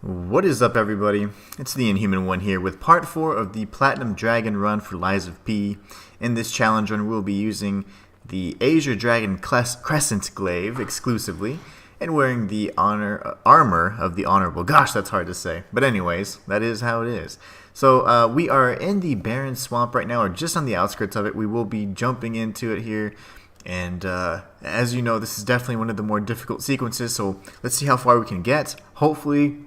What is up, everybody? It's the Inhuman one here with part 4 of the Platinum Dragon run for Lies of P. In this challenge run, we'll be using the Azure Dragon Crescent Glaive exclusively and wearing the armor of the Honorable. Gosh, that's hard to say. But anyways, that is how it is. So we are in the Barren Swamp right now, or just on the outskirts of it. We will be jumping into it here. And as you know, this is definitely one of the more difficult sequences, so let's see how far we can get. Hopefully,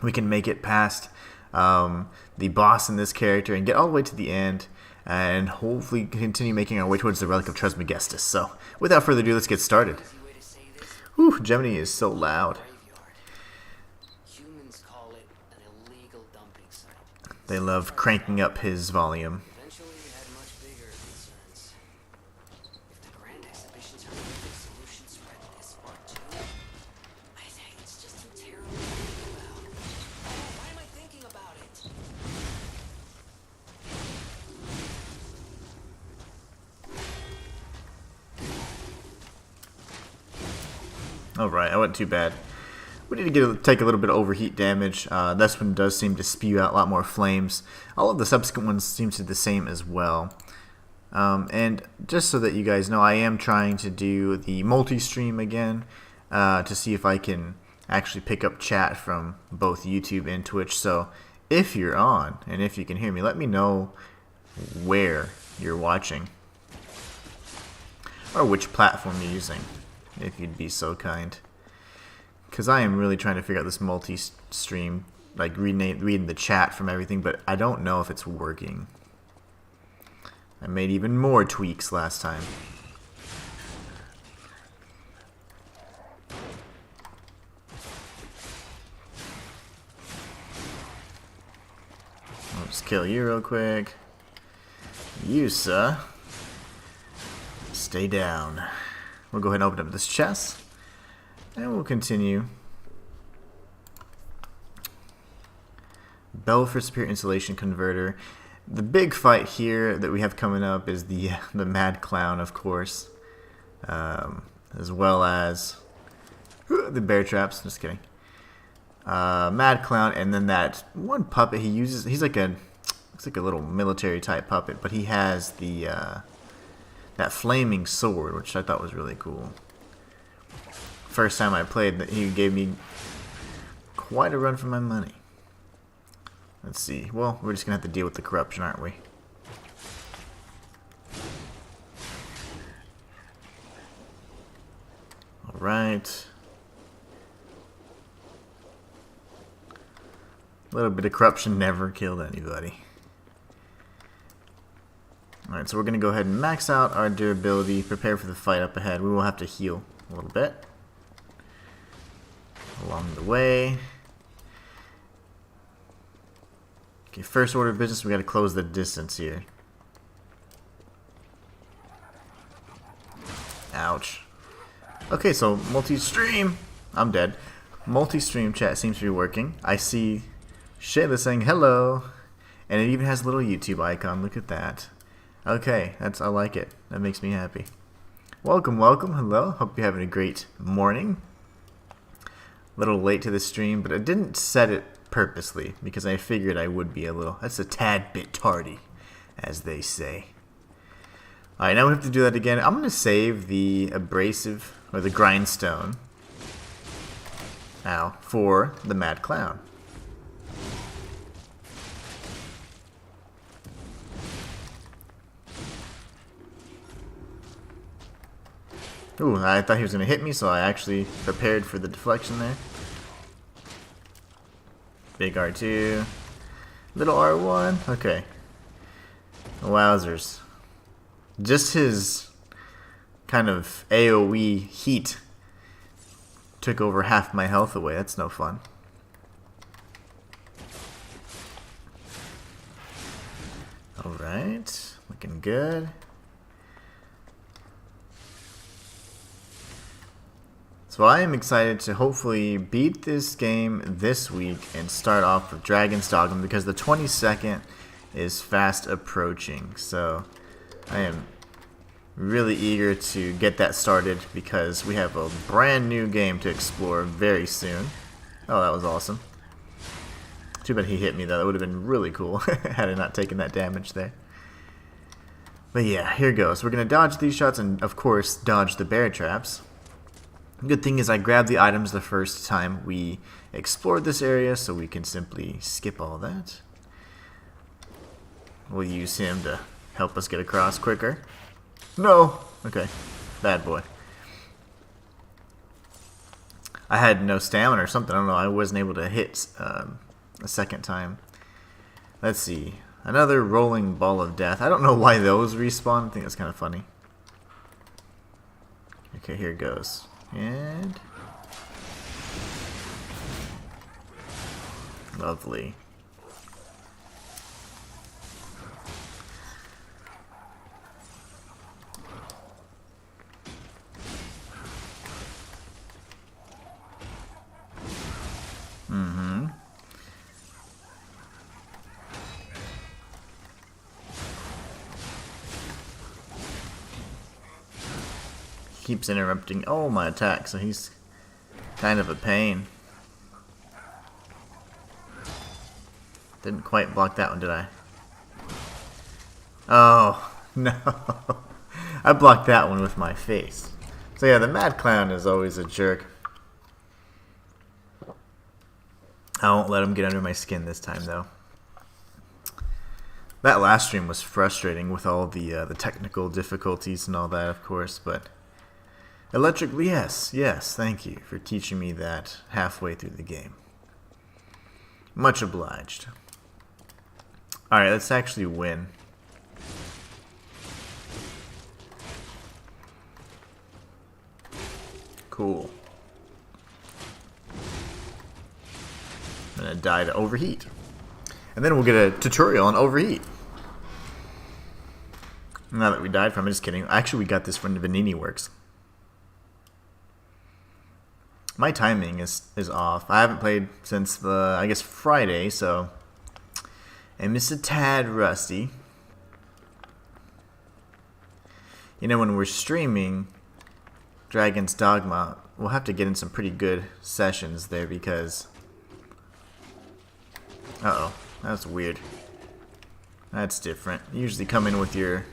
we can make it past the boss in this character and get all the way to the end, and hopefully continue making our way towards the Relic of Trismegistus. So, without further ado, let's get started. Whew, Gemini is so loud. They love cranking up his volume. Alright, I wasn't too bad. We need to take a little bit of overheat damage. This one does seem to spew out a lot more flames. All of the subsequent ones seem to be the same as well. And just so that you guys know, I am trying to do the multi-stream again to see if I can actually pick up chat from both YouTube and Twitch. So if you're on and if you can hear me, let me know where you're watching or which platform you're using, if you'd be so kind. Because I am really trying to figure out this multi-stream, like reading the chat from everything, but I don't know if it's working. I made even more tweaks last time. I'll just kill you real quick. You, sir, stay down. We'll go ahead and open up this chest, and we'll continue. Bell for Superior Insulation Converter. The big fight here that we have coming up is the Mad Clown, of course, as well as the bear traps. Just kidding. Mad Clown, and then that one puppet he uses. He's like looks like a little military type puppet, but he has the that flaming sword, which I thought was really cool. First time I played, he gave me quite a run for my money. Let's see. Well, we're just gonna have to deal with the corruption, aren't we? Alright. A little bit of corruption never killed anybody. Alright, so we're going to go ahead and max out our durability, prepare for the fight up ahead. We will have to heal a little bit along the way. Okay, first order of business, we got to close the distance here. Ouch. Okay, so multi-stream. I'm dead. Multi-stream chat seems to be working. I see Shayla saying hello, and it even has a little YouTube icon. Look at that. Okay, I like it. That makes me happy. Welcome, welcome, hello. Hope you're having a great morning. A little late to the stream, but I didn't set it purposely because I figured I would be that's a tad bit tardy, as they say. Alright, now we have to do that again. I'm going to save the abrasive, or the grindstone, now for the Mad Clown. Ooh, I thought he was going to hit me, so I actually prepared for the deflection there. Big R2. Little R1. Okay. Wowzers. Just his kind of AoE heat took over half my health away. That's no fun. Alright. Looking good. So I am excited to hopefully beat this game this week and start off with Dragon's Dogma because the 22nd is fast approaching. So I am really eager to get that started because we have a brand new game to explore very soon. Oh, that was awesome. Too bad he hit me though. That would have been really cool had I not taken that damage there. But yeah, here goes. We're going to dodge these shots and, of course, dodge the bear traps. Good thing is I grabbed the items the first time we explored this area, so we can simply skip all that. We'll use him to help us get across quicker. No! Okay. Bad boy. I had no stamina or something. I don't know. I wasn't able to hit a second time. Let's see. Another rolling ball of death. I don't know why those respawn. I think that's kind of funny. Okay, here it goes. And... lovely. Keeps interrupting my attack, so he's kind of a pain. Didn't quite block that one, did I? Oh, no. I blocked that one with my face. So yeah, the Mad Clown is always a jerk. I won't let him get under my skin this time, though. That last stream was frustrating with all the technical difficulties and all that, of course, but... Electric, yes, thank you for teaching me that halfway through the game. Much obliged. Alright, let's actually win. Cool. I'm gonna die to overheat. And then we'll get a tutorial on overheat. Now that we died from it, just kidding. Actually, we got this from the Vanini Works. My timing is off. I haven't played since I guess Friday, so I'm just a tad rusty. You know, when we're streaming Dragon's Dogma, we'll have to get in some pretty good sessions there because... Uh-oh, that's weird. That's different. You usually come in with your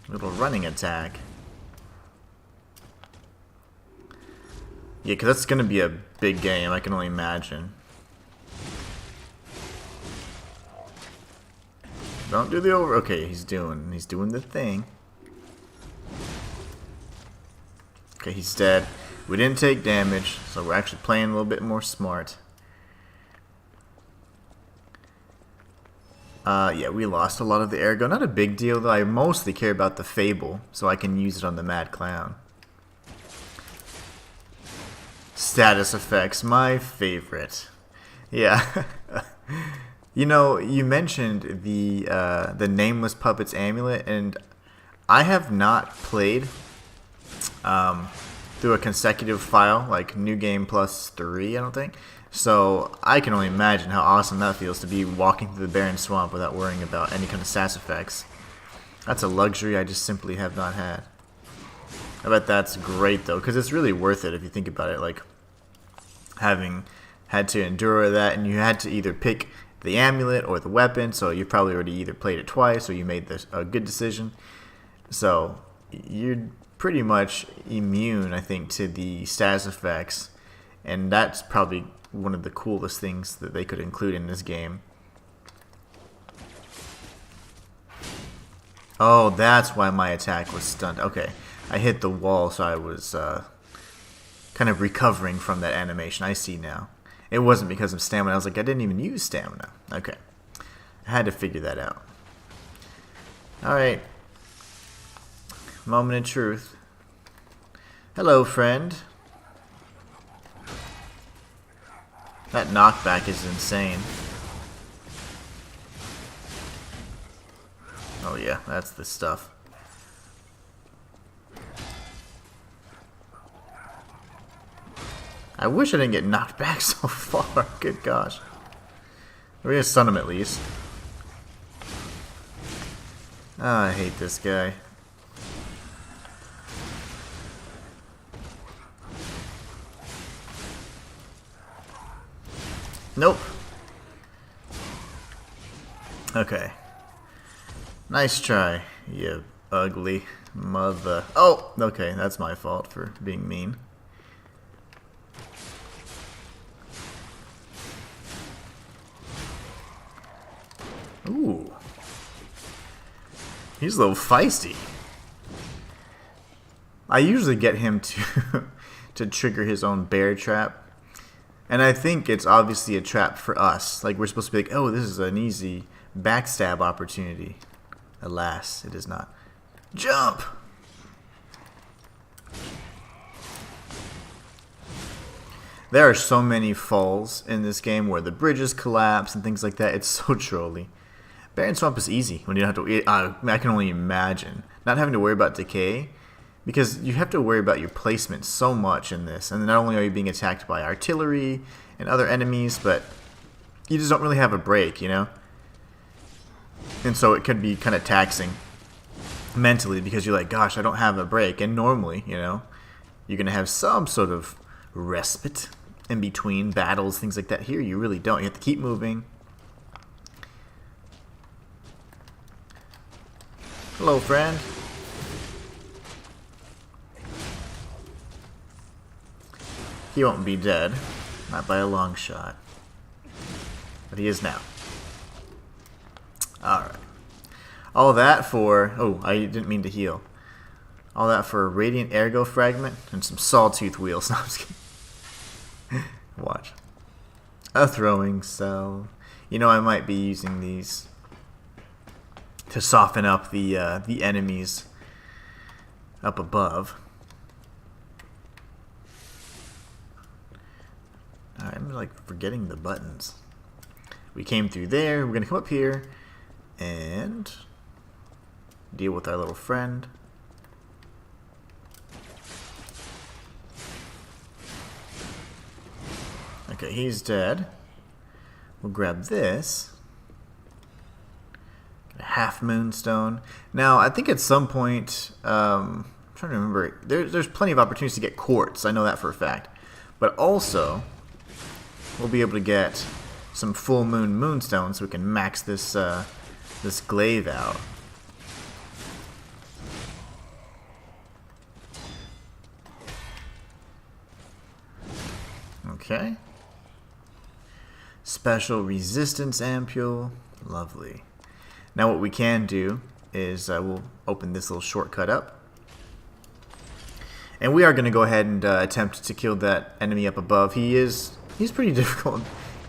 little running attack. Yeah, because that's going to be a big game, I can only imagine. Don't do the over... Okay, he's doing the thing. Okay, he's dead. We didn't take damage, so we're actually playing a little bit more smart. Yeah, we lost a lot of the ergo. Not a big deal, though. I mostly care about the Fable, so I can use it on the Mad Clown. Status effects, my favorite. Yeah. You know, you mentioned the Nameless Puppets amulet, and I have not played through a consecutive file, like New Game Plus 3, I don't think. So I can only imagine how awesome that feels to be walking through the barren swamp without worrying about any kind of status effects. That's a luxury I just simply have not had. I bet that's great, though, because it's really worth it if you think about it, like having had to endure that, and you had to either pick the amulet or the weapon, so you probably already either played it twice or you made a good decision. So you're pretty much immune, I think, to the status effects, and that's probably one of the coolest things that they could include in this game. Oh, that's why my attack was stunned. Okay, I hit the wall, so I was kind of recovering from that animation. I see now. It wasn't because of stamina. I was like, I didn't even use stamina. Okay. I had to figure that out. Alright. Moment of truth. Hello, friend. That knockback is insane. Oh yeah, that's the stuff. I wish I didn't get knocked back so far. Good gosh. We're gonna stun him at least. Ah, I hate this guy. Nope. Okay. Nice try, you ugly mother. Oh, okay, that's my fault for being mean. Ooh. He's a little feisty. I usually get him to to trigger his own bear trap. And I think it's obviously a trap for us. Like, we're supposed to be like, oh, this is an easy backstab opportunity. Alas, it is not. Jump! There are so many falls in this game where the bridges collapse and things like that. It's so trolly. Barren Swamp is easy when you don't have to... I can only imagine. Not having to worry about decay. Because you have to worry about your placement so much in this. And not only are you being attacked by artillery and other enemies, but you just don't really have a break, you know? And so it could be kind of taxing mentally because you're like, gosh, I don't have a break. And normally, you know, you're going to have some sort of respite in between battles, things like that. Here, you really don't. You have to keep moving. Hello, friend. He won't be dead. Not by a long shot. But he is now. Alright. All that for... Oh, I didn't mean to heal. All that for a Radiant Ergo Fragment and some Sawtooth Wheels. No, I'm just kidding. Watch. A Throwing Cell. You know, I might be using these to soften up the enemies up above. I'm like forgetting the buttons. We came through there. We're gonna come up here and deal with our little friend. Okay, he's dead. We'll grab this. Get a half moonstone. Now, I think at some point, I'm trying to remember. There's plenty of opportunities to get quartz. I know that for a fact. But also, we'll be able to get some full moon moonstones so we can max this this glaive out. Okay. Special resistance ampule. Lovely. Now what we can do is we'll open this little shortcut up. And we are going to go ahead and attempt to kill that enemy up above. He's pretty difficult.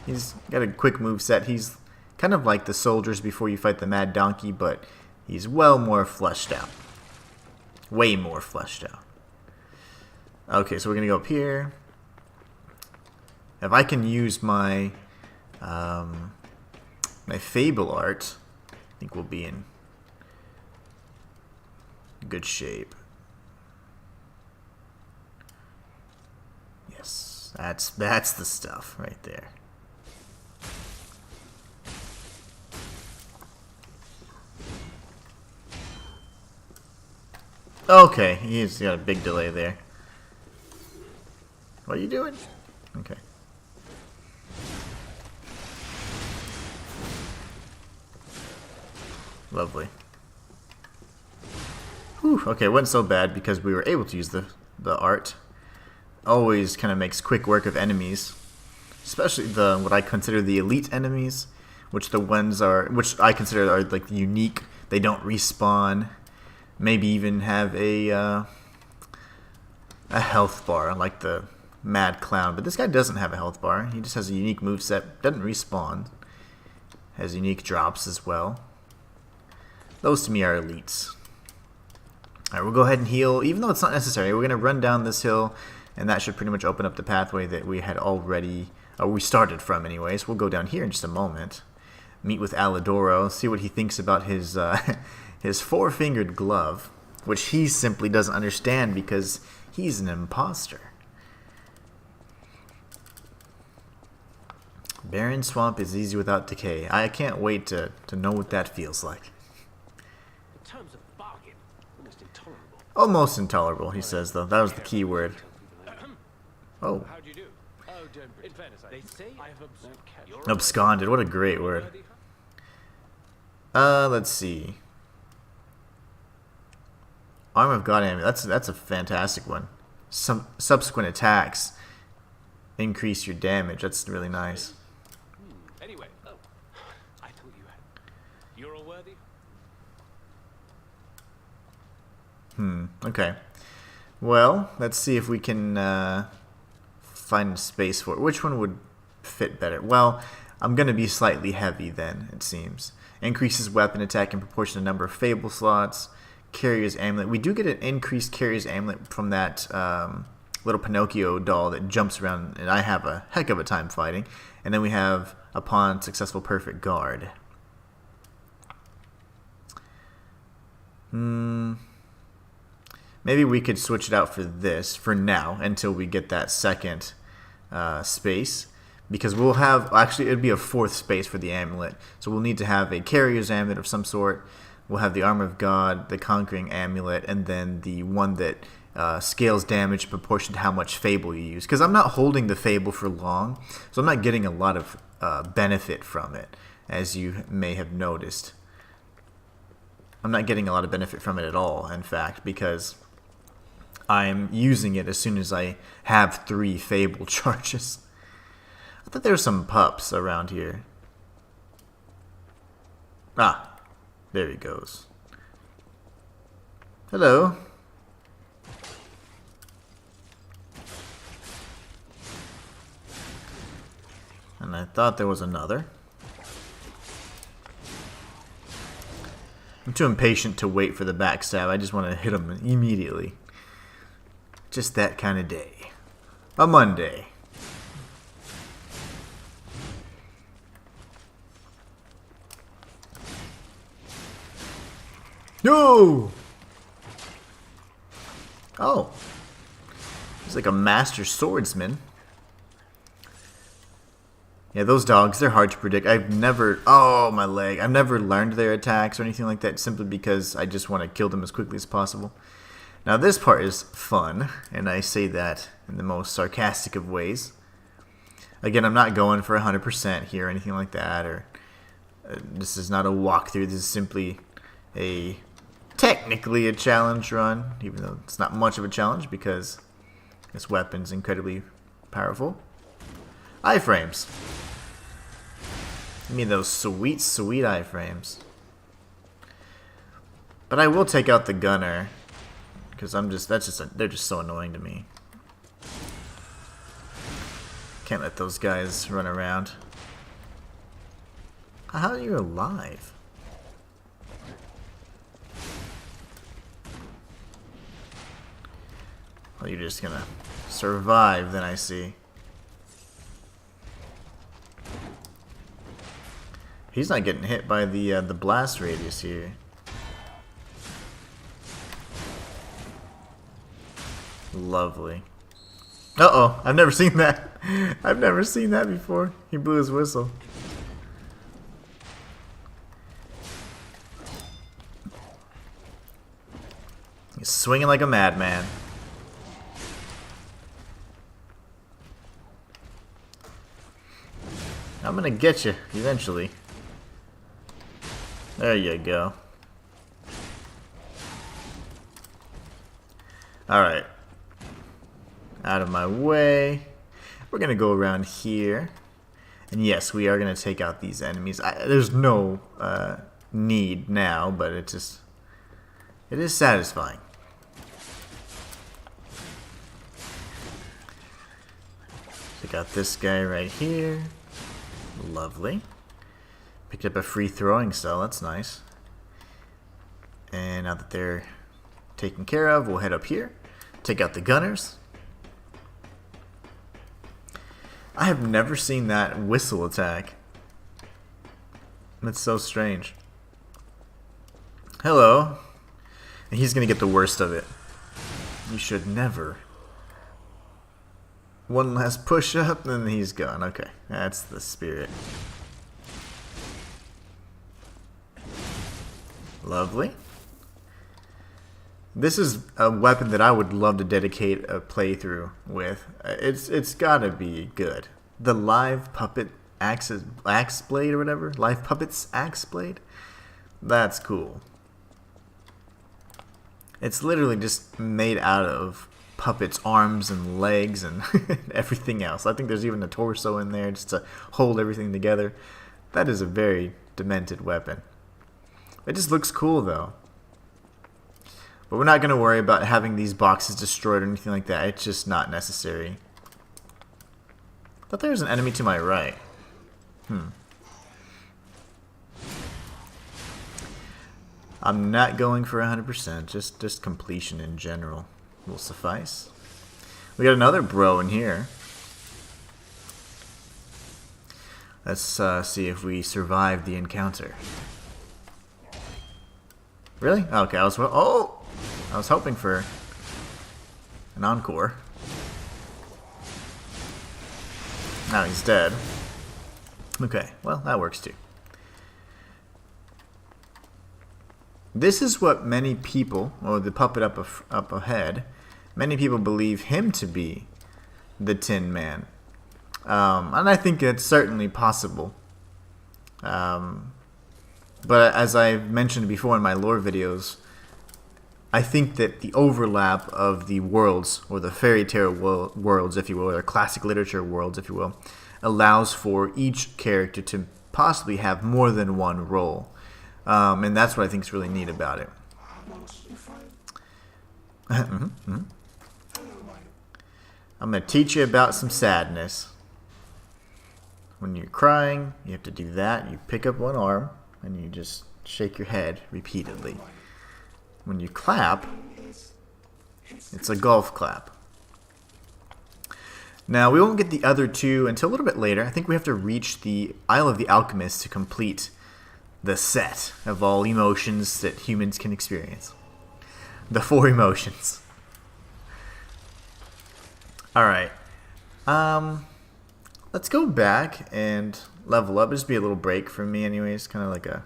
He's got a quick move set. He's kind of like the soldiers before you fight the Mad Donkey, but he's well more fleshed out. Way more fleshed out. Okay, so we're going to go up here. If I can use my my Fable art, I think we'll be in good shape. Yes, that's the stuff right there. Okay, he's got a big delay there. What are you doing? Okay. Lovely. Whew, okay, it wasn't so bad because we were able to use the art. Always kind of makes quick work of enemies. Especially the what I consider the elite enemies, which I consider are like unique. They don't respawn. Maybe even have a health bar like the Mad Clown, but this guy doesn't have a health bar. He just has a unique moveset. Doesn't respawn. Has unique drops as well. Those to me are elites. Alright, we'll go ahead and heal, even though it's not necessary. We're going to run down this hill, and that should pretty much open up the pathway that we had already, we started from anyways. We'll go down here in just a moment. Meet with Alidoro, see what he thinks about his his four-fingered glove, which he simply doesn't understand because he's an imposter. Barren Swamp is easy without decay. I can't wait to know what that feels like. Terms of bargain, almost intolerable. Almost intolerable, he says, though. That was the key word. Oh. How do you do? Oh, don't. In fairness, they say I have absconded. Absconded. What a great word. Let's see. Arm of God amulet. That's a fantastic one. Some subsequent attacks increase your damage. That's really nice. Anyway, I thought you had. You're all worthy? Okay. Well, let's see if we can find space for it. Which one would fit better? Well, I'm going to be slightly heavy then, it seems. Increases weapon attack in proportion to the number of Fable slots. Carrier's Amulet. We do get an increased Carrier's Amulet from that little Pinocchio doll that jumps around, and I have a heck of a time fighting. And then we have, upon successful perfect guard. Maybe we could switch it out for this for now until we get that second space. Because we'll have, actually it'd be a fourth space for the amulet. So we'll need to have a Carrier's Amulet of some sort. We'll have the Armor of God, the Conquering Amulet, and then the one that scales damage in proportion to how much Fable you use. Because I'm not holding the Fable for long, so I'm not getting a lot of benefit from it, as you may have noticed. I'm not getting a lot of benefit from it at all, in fact, because I'm using it as soon as I have 3 Fable charges. I thought there were some pups around here. Ah, there he goes. Hello. And I thought there was another. I'm too impatient to wait for the backstab. I just want to hit him immediately. Just that kind of day. A Monday. No! Oh. He's like a master swordsman. Yeah, those dogs, they're hard to predict. I've never... Oh, my leg. I've never learned their attacks or anything like that simply because I just want to kill them as quickly as possible. Now, this part is fun, and I say that in the most sarcastic of ways. Again, I'm not going for 100% here or anything like that, or this is not a walkthrough. This is simply technically a challenge run, even though it's not much of a challenge because this weapon's incredibly powerful. Iframes. Give me those sweet, sweet iframes. But I will take out the gunner because they're just so annoying to me. Can't let those guys run around. How are you alive? Well, you're just gonna survive, then I see. He's not getting hit by the blast radius here. Lovely. Uh-oh, I've never seen that. I've never seen that before. He blew his whistle. He's swinging like a madman. I'm gonna get you eventually. There you go. Alright. Out of my way. We're gonna go around here. And yes, we are gonna take out these enemies. There's no need now, but it is satisfying. Take out this guy right here. Lovely. Picked up a free throwing cell, that's nice. And now that they're taken care of, we'll head up here. Take out the gunners. I have never seen that whistle attack. That's so strange. Hello. And he's gonna get the worst of it. You should never. One last push up, and he's gone. Okay, that's the spirit. Lovely. This is a weapon that I would love to dedicate a playthrough with. It's gotta be good. The live puppet axe blade or whatever. Live puppets axe blade. That's cool. It's literally just made out of puppets' arms and legs and everything else. I think there's even a torso in there just to hold everything together. That is a very demented weapon. It just looks cool though. But we're not going to worry about having these boxes destroyed or anything like that. It's just not necessary. I thought there was an enemy to my right. I'm not going for 100%. Just completion in general will suffice. We got another bro in here. Let's see if we survive the encounter. Really? Okay, I was hoping for an encore. Now he's dead. Okay, well, that works too. This is what many people, or the puppet up ahead, many people believe him to be the Tin Man. And I think it's certainly possible. But as I've mentioned before in my lore videos, I think that the overlap of the worlds, or the fairy tale worlds, if you will, or classic literature worlds, if you will, allows for each character to possibly have more than one role. And that's what I think is really neat about it. I'm going to teach you about some sadness. When you're crying, you have to do that. You pick up one arm, and you just shake your head repeatedly. When you clap, it's a golf clap. Now, we won't get the other two until a little bit later. I think we have to reach the Isle of the Alchemist to complete the set of all emotions that humans can experience. The 4 emotions. Alright. Let's go back and level up. This will be a little break for me anyways. Kind of like a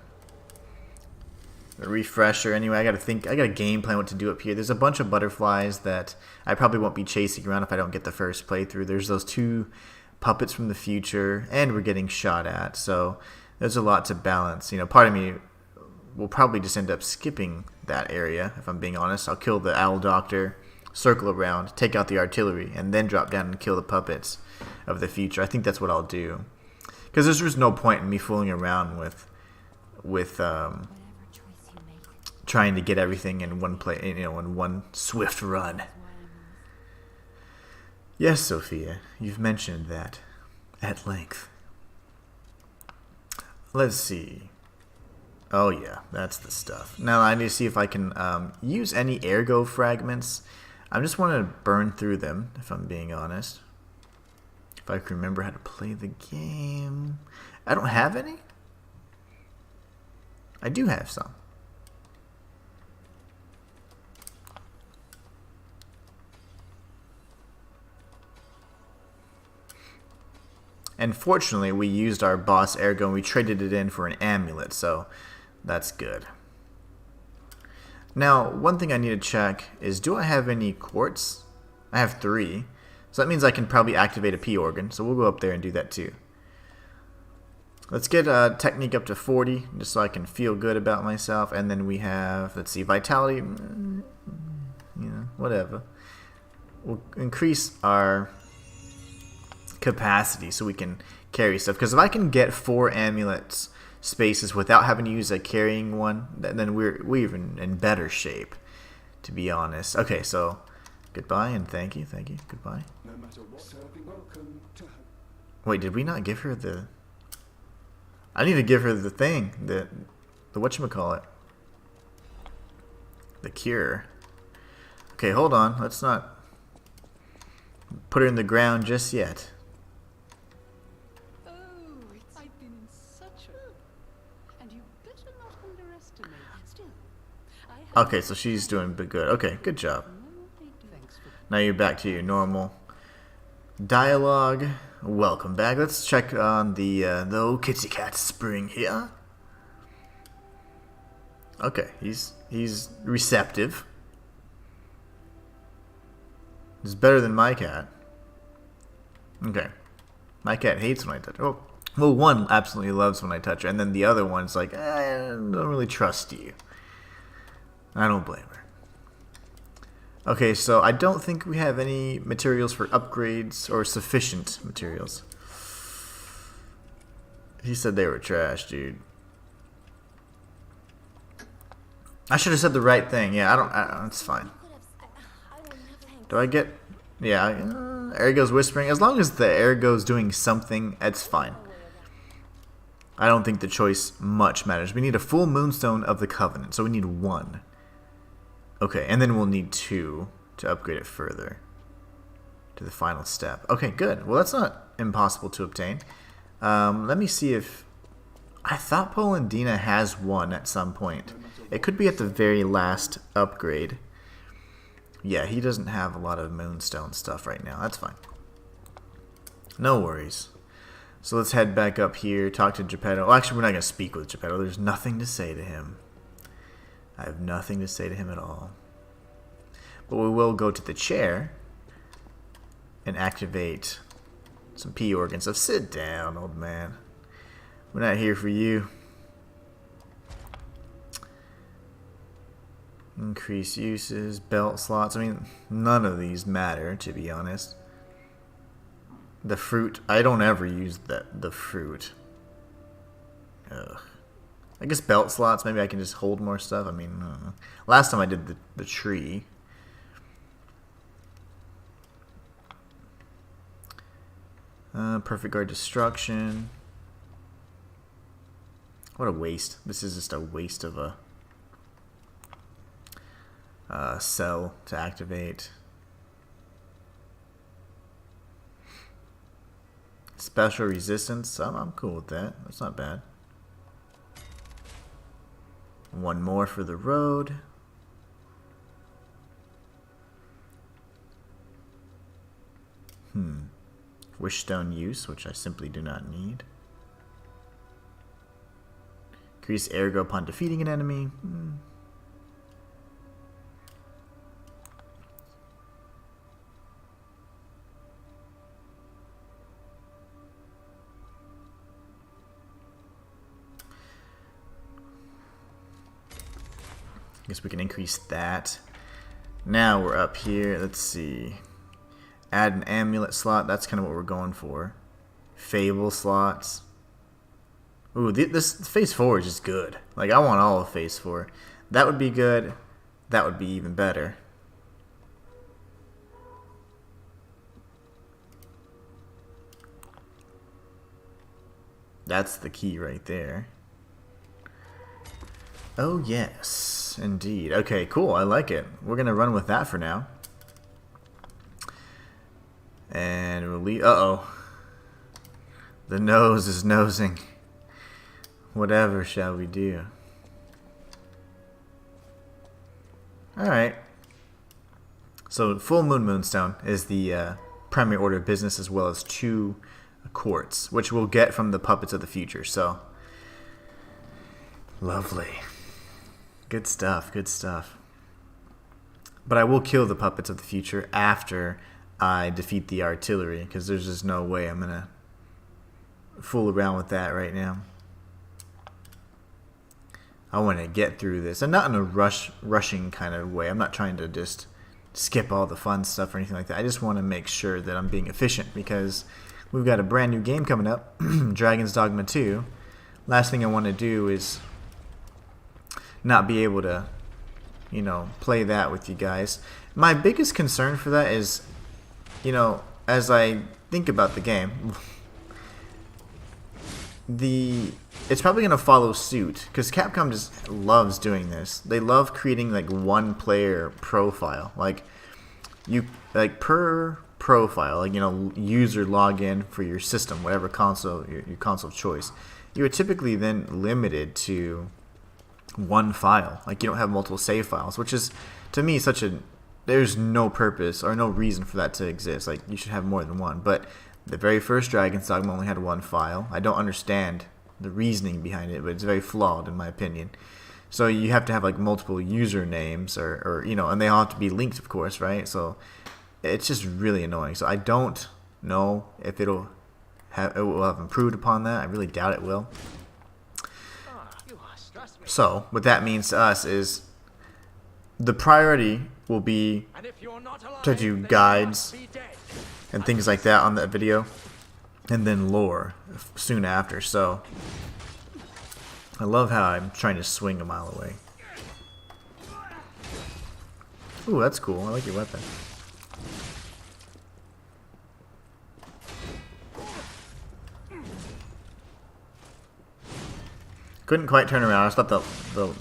refresher anyway. I got a game plan what to do up here. There's a bunch of butterflies that I probably won't be chasing around if I don't get the first playthrough. There's those 2 puppets from the future, and we're getting shot at. So there's a lot to balance. You know, part of me will probably just end up skipping that area, if I'm being honest. I'll kill the Owl Doctor, circle around, take out the artillery, and then drop down and kill the puppets of the future. I think that's what I'll do. Because there's just no point in me fooling around with trying to get everything in one play, in one swift run. Yes, Sophia, you've mentioned that at length. Let's see. Oh yeah, that's the stuff. Now I need to see if I can use any ergo fragments. I just want to burn through them, if I'm being honest. If I can remember how to play the game. I don't have any? I do have some. And fortunately, we used our boss ergo and we traded it in for an amulet, so that's good. Now, one thing I need to check is, do I have any quartz? I have 3. So that means I can probably activate a P organ, so we'll go up there and do that too. Let's get technique up to 40, just so I can feel good about myself. And then we have, let's see, vitality, whatever. We'll increase our capacity so we can carry stuff. Because if I can get 4 amulets spaces without having to use a carrying one, then we're in better shape, to be honest. Okay, so goodbye and thank you, goodbye. No matter what, welcome to... Wait, did we not give her the... I need to give her the thing, the whatchamacallit. The cure. Okay, hold on, let's not put her in the ground just yet. I've been in such a... And you better not underestimate. Still, I have... Okay, so she's doing good. Okay, good job. Now you're back to your normal dialogue. Welcome back. Let's check on the old kitty cat spring here. Okay, he's receptive. He's better than my cat. Okay. My cat hates when I touch. Oh, Well, one absolutely loves when I touch her, and then the other one's like, I don't really trust you. I don't blame her. Okay, so I don't think we have any materials for upgrades, or sufficient materials. He said they were trash, dude. I should have said the right thing. Yeah, I don't it's fine. Do I get... Yeah, Ergo's whispering. As long as the Ergo's doing something, it's fine. I don't think the choice much matters. We need a full moonstone of the Covenant, so we need 1. Okay, and then we'll need 2 to upgrade it further to the final step. Okay, good. Well, that's not impossible to obtain. Let me see if... I thought Polandina has 1 at some point. It could be at the very last upgrade. Yeah, he doesn't have a lot of moonstone stuff right now. That's fine. No worries. So let's head back up here, talk to Geppetto. Well, actually, we're not going to speak with Geppetto. There's nothing to say to him. I have nothing to say to him at all. But we will go to the chair and activate some P organs. So sit down, old man. We're not here for you. Increase uses, belt slots. I mean, none of these matter, to be honest. The fruit, I don't ever use the fruit. Ugh. I guess belt slots, maybe I can just hold more stuff. I mean, last time I did the tree. Perfect guard destruction. What a waste. This is just a waste of a cell to activate. Special resistance. I'm cool with that. That's not bad. 1 more for the road. Wishstone use, which I simply do not need. Increase ergo upon defeating an enemy. I guess we can increase that. Now we're up here. Let's see. Add an amulet slot. That's kind of what we're going for. Fable slots. Ooh, this phase 4 is just good. Like, I want all of phase 4. That would be good. That would be even better. That's the key right there. Oh, yes, indeed. Okay, cool. I like it. We're going to run with that for now. And release. Uh-oh. The nose is nosing. Whatever shall we do? Alright. So, full moonstone is the primary order of business, as well as 2 quartz, which we'll get from the puppets of the future. So, lovely. Good stuff, good stuff. But I will kill the puppets of the future after I defeat the artillery, because there's just no way I'm going to fool around with that right now. I want to get through this, and not in a rushing kind of way. I'm not trying to just skip all the fun stuff or anything like that. I just want to make sure that I'm being efficient, because we've got a brand new game coming up, Dragon's Dogma 2. Last thing I want to do is not be able to, you know, play that with you guys. My biggest concern for that is, you know, as I think about the game, it's probably going to follow suit, because Capcom just loves doing this. They love creating like one player profile, like per profile, like, you know, user login for your system, whatever console, your console of choice. You are typically then limited to one file. Like, you don't have multiple save files, which is, to me, there's no purpose or no reason for that to exist. Like, you should have more than one. But the very first Dragon's Dogma only had one file. I don't understand the reasoning behind it, but it's very flawed in my opinion. So you have to have like multiple usernames, or you know, and they all have to be linked, of course, right? So it's just really annoying. So I don't know if it'll it will have improved upon that. I really doubt it will. You are stressing me. So what that means to us is the priority will be And if you're not alive, to do then you guides must be dead. and things like that on that video, and then lore soon after. So I love how I'm trying to swing a mile away. Ooh, that's cool. I like your weapon. Couldn't quite turn around. I thought the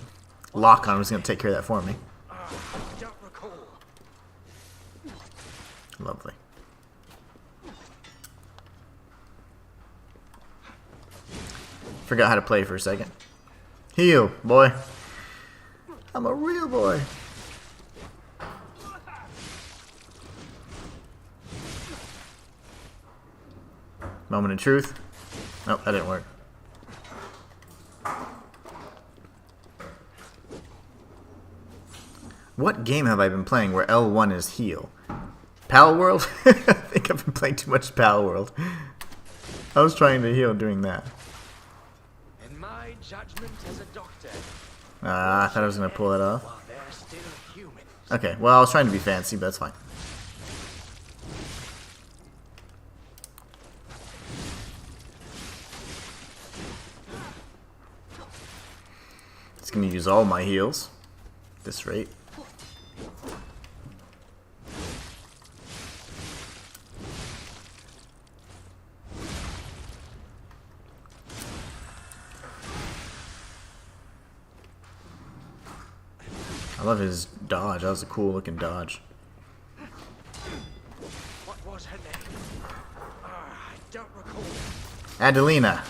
lock-on was going to take care of that for me. I don't recall. Lovely. Forgot how to play for a second. Heal, boy. I'm a real boy. Moment of truth. Nope, that didn't work. What game have I been playing where L1 is heal? Pal World? I think I've been playing too much Pal World. I was trying to heal doing that. In my judgment as a doctor, I thought I was going to pull it off. while they're still human. Okay, well, I was trying to be fancy, but that's fine. It's going to use all my heals at this rate. I love his dodge. That was a cool looking dodge. What was her name? I don't recall. Adelina.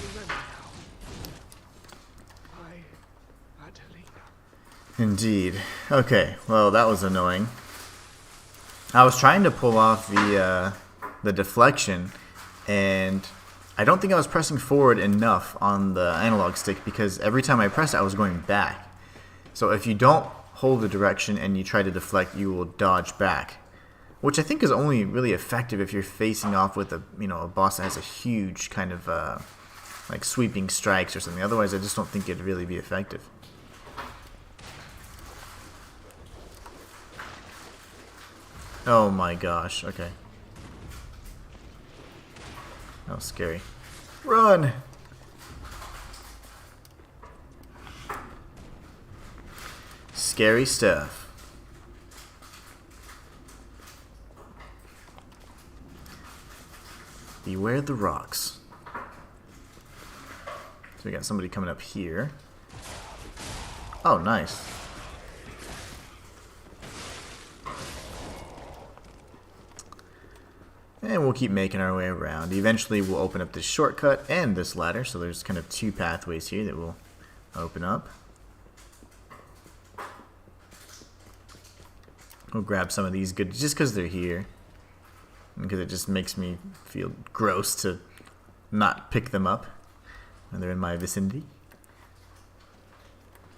Remember now. Why, Adelina? Indeed. Okay, well, that was annoying. I was trying to pull off the deflection, and I don't think I was pressing forward enough on the analog stick, because every time I pressed it, I was going back. So if you don't hold the direction and you try to deflect, you will dodge back, which I think is only really effective if you're facing off with a boss that has a huge kind of like sweeping strikes or something. Otherwise, I just don't think it'd really be effective. Oh my gosh, okay. That was scary. Run! Scary stuff. Beware the rocks. So we got somebody coming up here. Oh, nice. And we'll keep making our way around. Eventually we'll open up this shortcut and this ladder, so there's kind of two pathways here that will open up. We'll grab some of these good just because they're here. Because it just makes me feel gross to not pick them up when they're in my vicinity.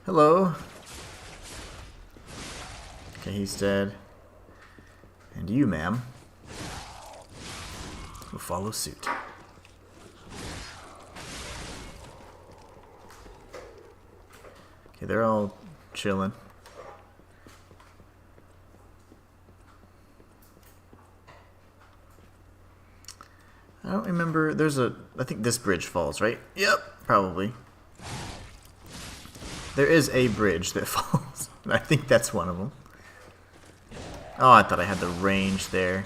Hello. Okay, he's dead. And you, ma'am, will follow suit. Okay, they're all chilling. I don't remember. I think this bridge falls, right? Yep, probably. There is a bridge that falls. I think that's one of them. Oh, I thought I had the range there.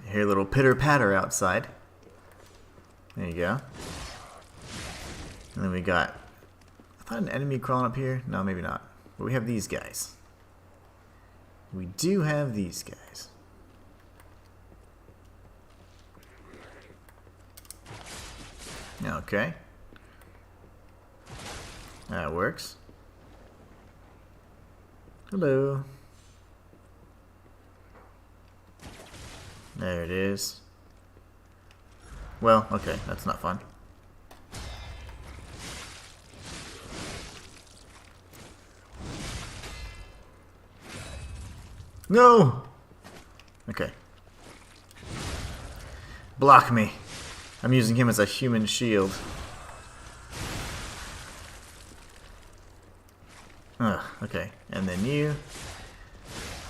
I hear a little pitter-patter outside. There you go. And then we got... I thought an enemy crawling up here. No, maybe not. But we have these guys. We do have these guys. Okay. That works. Hello. There it is. Well, okay, that's not fun. No! Okay. Block me. I'm using him as a human shield. Ugh, okay. And then you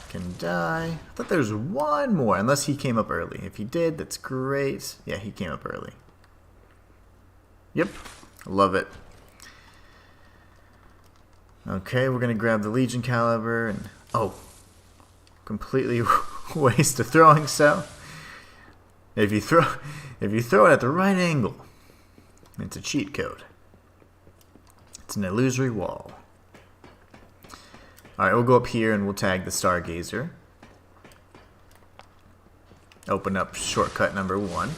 can die. I thought there was one more, unless he came up early. If he did, that's great. Yeah, he came up early. Yep. Love it. Okay, we're gonna grab the Legion Caliber and... Oh. Completely waste a throwing cell. If you throw it at the right angle, it's a cheat code. It's an illusory wall. Alright, we'll go up here and we'll tag the Stargazer. Open up shortcut number 1.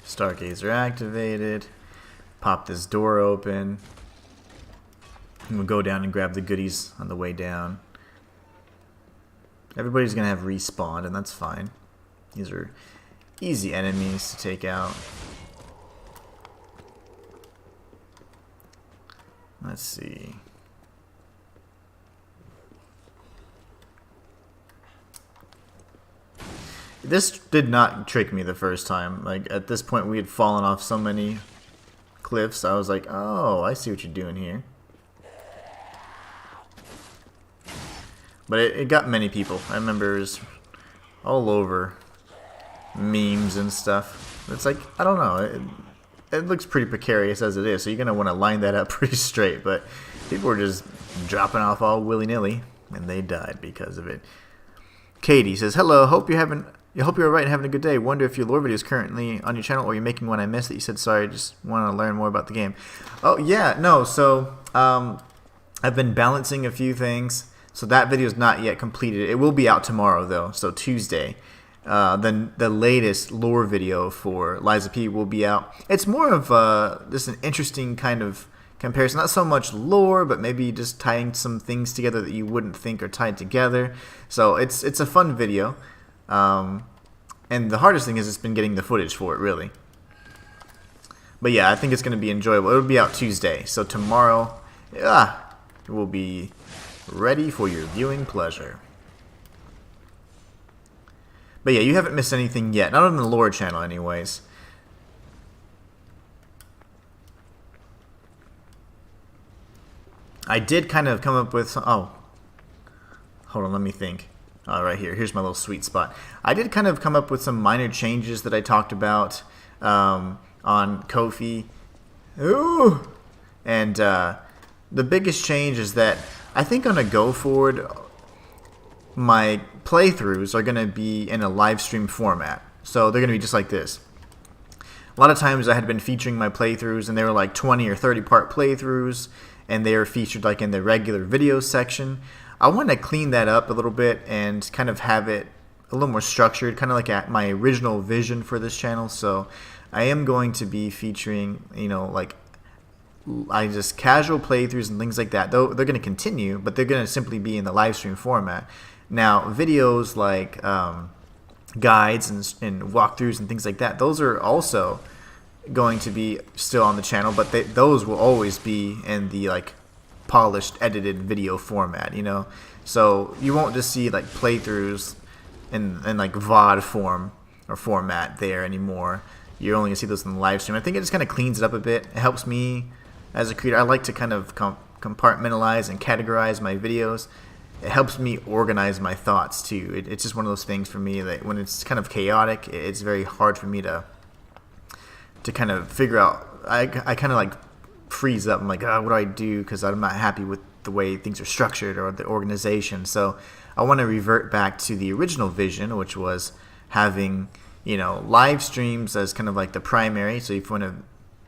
Stargazer activated. Pop this door open. And we'll go down and grab the goodies on the way down. Everybody's gonna have respawned, and that's fine. These are easy enemies to take out. Let's see. This did not trick me the first time. Like, at this point we had fallen off so many cliffs. I was like, oh, I see what you're doing here. But it got many people. I remember it was all over memes and stuff. It's like, I don't know. It looks pretty precarious as it is, so you're going to want to line that up pretty straight. But people were just dropping off all willy-nilly, and they died because of it. Katie says, hello, hope you're alright and having a good day. Wonder if your lore video is currently on your channel or you're making one I missed that you said, sorry, just want to learn more about the game. Oh, yeah, no, so I've been balancing a few things. So that video is not yet completed. It will be out tomorrow, though, so Tuesday. Then the latest lore video for Liza P will be out. It's more of just an interesting kind of comparison. Not so much lore, but maybe just tying some things together that you wouldn't think are tied together. So it's a fun video. And the hardest thing is it's been getting the footage for it, really. But yeah, I think it's going to be enjoyable. It'll be out Tuesday. So tomorrow, it will be ready for your viewing pleasure. But yeah, you haven't missed anything yet. Not on the lore channel, anyways. I did kind of come up with some... Oh. Hold on, let me think. Right here. Here's my little sweet spot. I did kind of come up with some minor changes that I talked about on Ko-fi. Ooh! And the biggest change is that I think on a go forward, my playthroughs are going to be in a live stream format. So they're going to be just like this. A lot of times I had been featuring my playthroughs and they were like 20 or 30 part playthroughs and they were featured like in the regular video section. I want to clean that up a little bit and kind of have it a little more structured, kind of like at my original vision for this channel. So I am going to be featuring, you know, like just casual playthroughs and things like that. Though they're going to continue, but they're going to simply be in the live stream format. Now, videos like guides and walkthroughs and things like that, those are also going to be still on the channel, but those will always be in the like polished, edited video format, you know. So you won't just see like playthroughs in like VOD form or format there anymore. You're only gonna see those in the live stream. I think it just kind of cleans it up a bit. It helps me as a creator. I like to kind of compartmentalize and categorize my videos. It helps me organize my thoughts too. It's just one of those things for me that when it's kind of chaotic, it's very hard for me to kind of figure out. I kind of like freeze up. I'm like, what do I do? Because I'm not happy with the way things are structured or the organization. So I want to revert back to the original vision, which was having, you know, live streams as kind of like the primary. So if you want to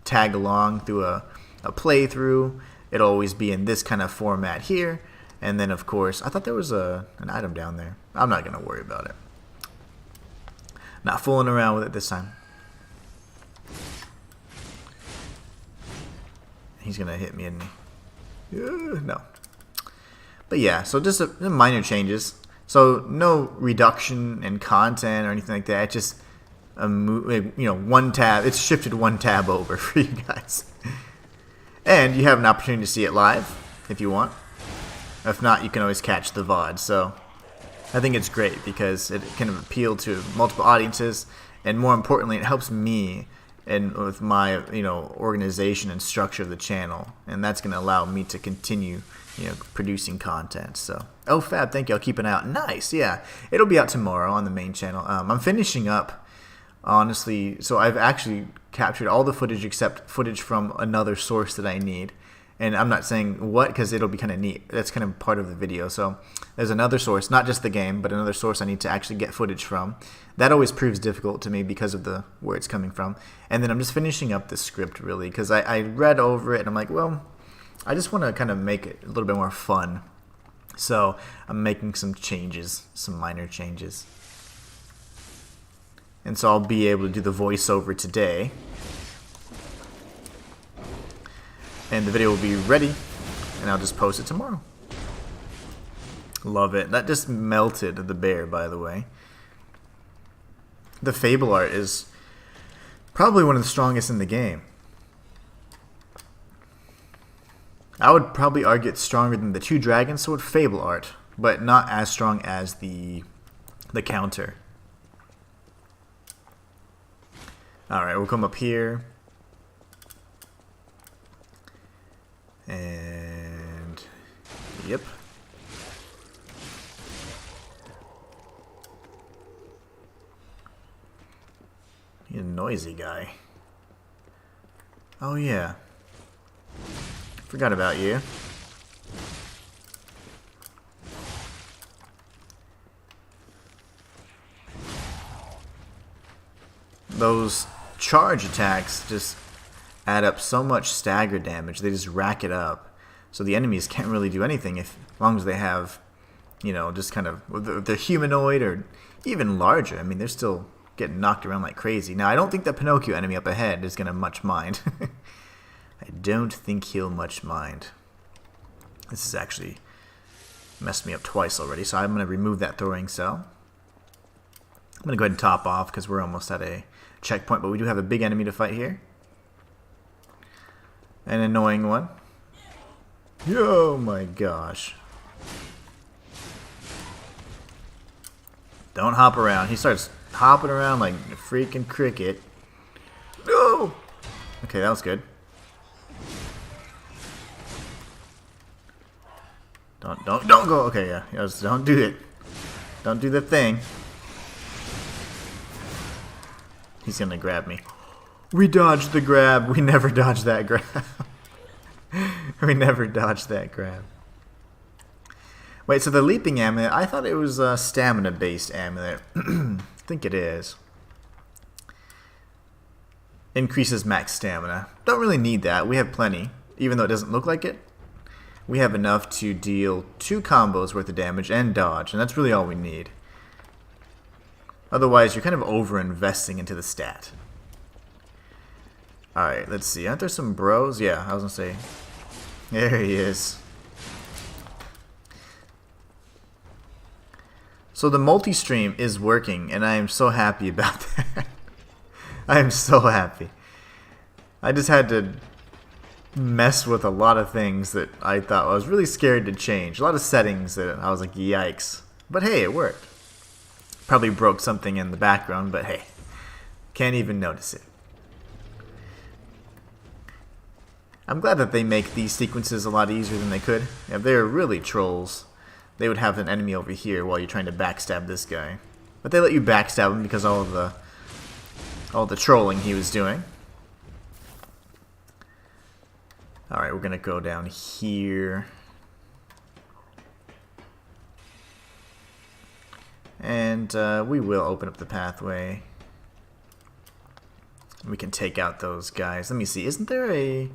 tag along through a playthrough, it'll always be in this kind of format here. And then, of course, I thought there was an item down there. I'm not going to worry about it. Not fooling around with it this time. He's going to hit me, isn't he? No. But yeah, so just minor changes. So no reduction in content or anything like that. Just one tab. It's shifted one tab over for you guys. And you have an opportunity to see it live if you want. If not, you can always catch the VOD. So I think it's great because it can appeal to multiple audiences, and more importantly, it helps me and with my organization and structure of the channel, and that's going to allow me to continue producing content. So Fab, thank you. I'll keep an eye out. Nice. Yeah, it'll be out tomorrow on the main channel. I'm finishing up, honestly. So I've actually captured all the footage except footage from another source that I need. And I'm not saying what, because it'll be kind of neat. That's kind of part of the video. So there's another source, not just the game, but another source I need to actually get footage from. That always proves difficult to me because of where it's coming from. And then I'm just finishing up the script, really, because I read over it, and I'm like, well, I just want to kind of make it a little bit more fun. So I'm making some changes, some minor changes. And so I'll be able to do the voiceover today. And the video will be ready, and I'll just post it tomorrow. Love it. That just melted the bear, by the way. The Fable art is probably one of the strongest in the game. I would probably argue it's stronger than the Two Dragon Sword Fable art, but not as strong as the counter. Alright, we'll come up here. And yep. He's a noisy guy. Oh yeah. Forgot about you. Those charge attacks just add up so much stagger damage. They just rack it up. So the enemies can't really do anything as long as they have, just kind of, they're humanoid or even larger. I mean, they're still getting knocked around like crazy. Now, I don't think the Pinocchio enemy up ahead is going to much mind. I don't think he'll much mind. This has actually messed me up twice already, so I'm going to remove that throwing cell. I'm going to go ahead and top off because we're almost at a checkpoint, but we do have a big enemy to fight here. An annoying one. Oh my gosh. Don't hop around. He starts hopping around like a freaking cricket. No! Okay, that was good. Don't go. Okay, yeah. Don't do it. Don't do the thing. He's gonna grab me. We dodged the grab. We never dodged that grab. We never dodged that grab. Wait, so the leaping amulet, I thought it was a stamina-based amulet. I think it is. Increases max stamina. Don't really need that. We have plenty. Even though it doesn't look like it, we have enough to deal 2 combos worth of damage and dodge, and that's really all we need. Otherwise, you're kind of over-investing into the stat. Alright, let's see. Aren't there some bros? Yeah, I was gonna say. There he is. So the multi-stream is working, and I am so happy about that. I am so happy. I just had to mess with a lot of things that I thought I was really scared to change. A lot of settings that I was like, yikes. But hey, it worked. Probably broke something in the background, but hey, can't even notice it. I'm glad that they make these sequences a lot easier than they could. If they were really trolls, they would have an enemy over here while you're trying to backstab this guy. But they let you backstab him because all the trolling he was doing. Alright, we're gonna go down here. And we will open up the pathway. We can take out those guys. Let me see, isn't there a...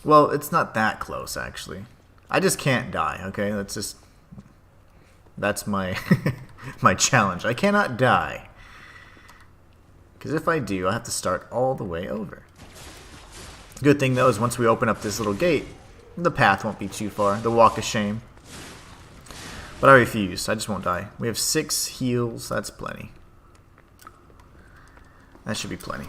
Well, it's not that close, actually. I just can't die, okay? That's my my challenge. I cannot die. Because if I do, I have to start all the way over. Good thing, though, is once we open up this little gate, The path won't be too far. The walk of shame. But I refuse. I just won't die. We have 6 heals. That's plenty. That should be plenty.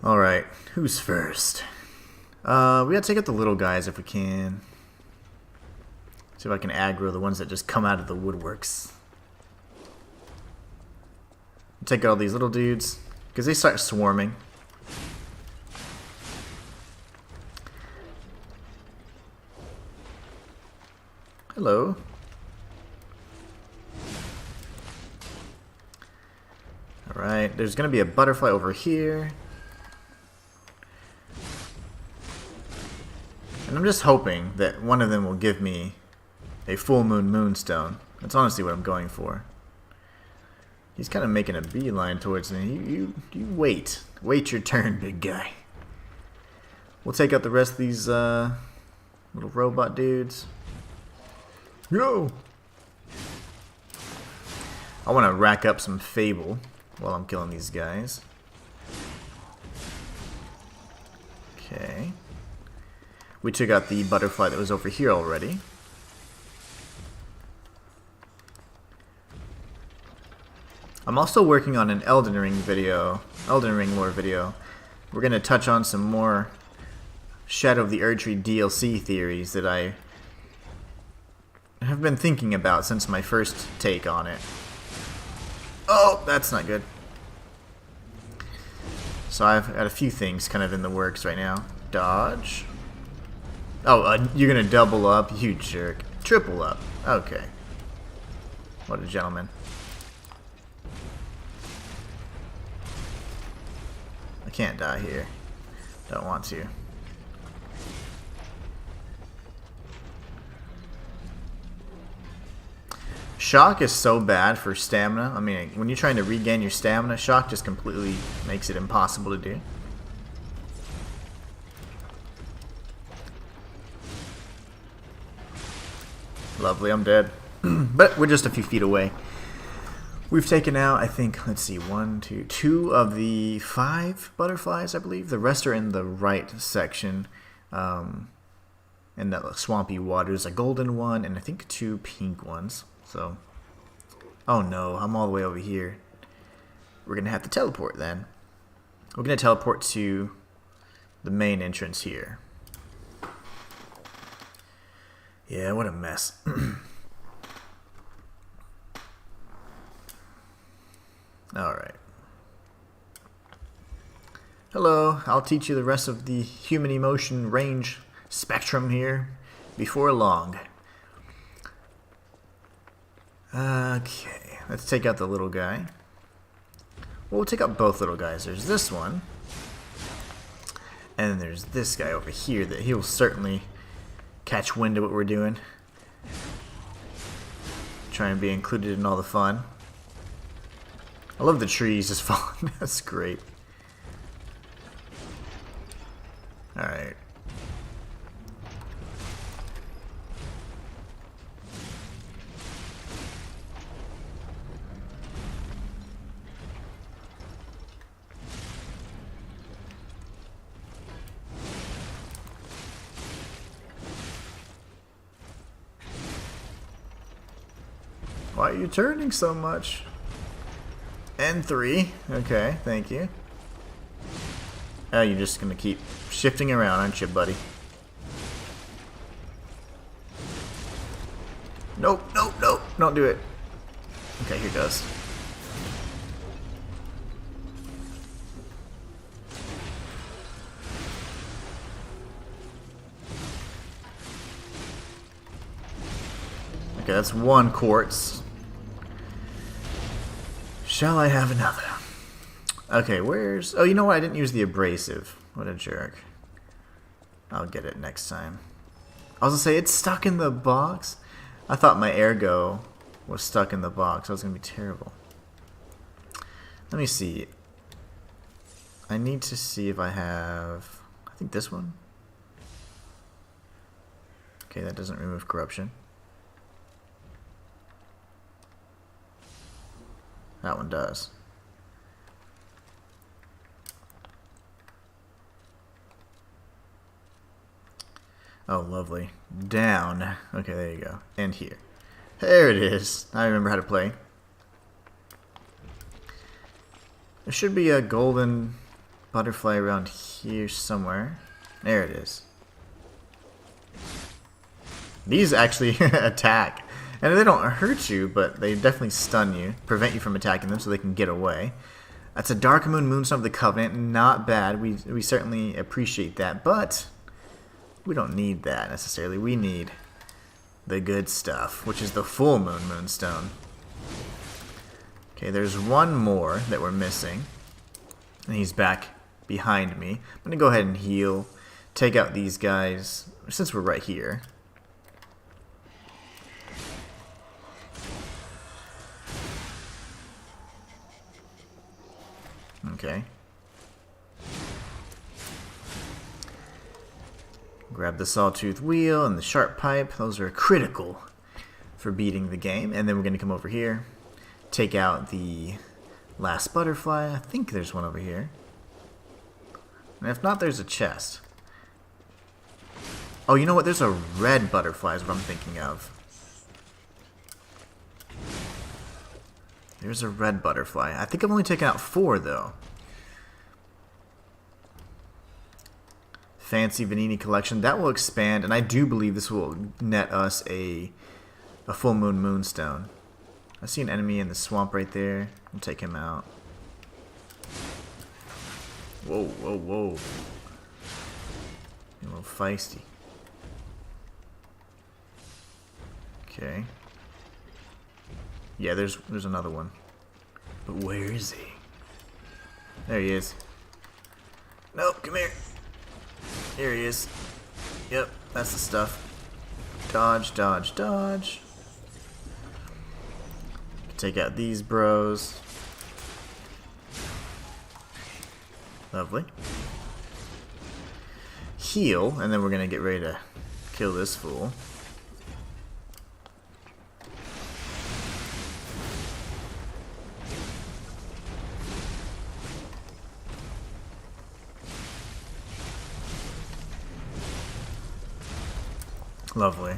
Alright. Who's first? We gotta take out the little guys if we can. See if I can aggro the ones that just come out of the woodworks. Take out all these little dudes, because they start swarming. Hello. Alright, there's going to be a butterfly over here. And I'm just hoping that one of them will give me a full moon moonstone. That's honestly what I'm going for. He's kind of making a beeline towards me. You wait. Wait your turn, big guy. We'll take out the rest of these little robot dudes. Yo! I want to rack up some Fable while I'm killing these guys. Okay. We took out the butterfly that was over here already. I'm also working on an Elden Ring lore video. We're going to touch on some more Shadow of the Erdtree DLC theories that I have been thinking about since my first take on it. Oh, that's not good. So I've got a few things kind of in the works right now. Dodge. Oh, you're going to double up? You jerk. Triple up. Okay. What a gentleman. I can't die here. Don't want to. Shock is so bad for stamina. I mean, when you're trying to regain your stamina, shock just completely makes it impossible to do. Lovely, I'm dead. But we're just a few feet away. We've taken out, I think, let's see, 2 of the 5 butterflies, I believe. The rest are in the right section. In that swampy water. There's a golden one and I think 2 pink ones. So, oh no, I'm all the way over here. We're going to have to teleport then. We're going to teleport to the main entrance here. Yeah, what a mess. Alright. Hello, I'll teach you the rest of the human emotion range spectrum here before long. Okay, let's take out the little guy. Well, we'll take out both little guys. There's this one. And then there's this guy over here that he'll certainly catch wind of what we're doing. Try and be included in all the fun. I love the trees just falling. That's great. Alright. Why are you turning so much? N3. Okay, thank you. Oh, you're just gonna keep shifting around, aren't you, buddy? Nope, nope, nope. Don't do it. Okay, here goes. Okay, that's 1 quartz. Shall I have another? Okay, where's... Oh, you know what? I didn't use the abrasive. What a jerk. I'll get it next time. I was gonna say, it's stuck in the box? I thought my ergo was stuck in the box. That was gonna be terrible. Let me see. I need to see if I have... I think this one? Okay, that doesn't remove corruption. That one does. Oh, lovely. Down. Okay, there you go. And here. There it is. I remember how to play. There should be a golden butterfly around here somewhere. There it is. These actually attack. And they don't hurt you, but they definitely stun you. Prevent you from attacking them so they can get away. That's a Dark Moon Moonstone of the Covenant. Not bad. We certainly appreciate that. But we don't need that necessarily. We need the good stuff, which is the Full Moon Moonstone. Okay, there's one more that we're missing. And he's back behind me. I'm going to go ahead and heal. Take out these guys, since we're right here. Okay. Grab the Sawtooth Wheel and the Sharp Pipe. Those are critical for beating the game. And then we're going to come over here. Take out the last butterfly. I think there's one over here. And if not, there's a chest. Oh, you know what? There's a red butterfly is what I'm thinking of. There's a red butterfly. I think I've only taken out 4, though. Fancy Vanini Collection. That will expand, and I do believe this will net us a Full Moon Moonstone. I see an enemy in the swamp right there. I'll take him out. Whoa, whoa, whoa. A little feisty. Okay. Yeah, there's another one. But where is he? There he is. Nope, come here. Here he is. Yep, that's the stuff. Dodge, dodge, dodge. Take out these bros. Lovely. Heal, and then we're gonna get ready to kill this fool. Lovely.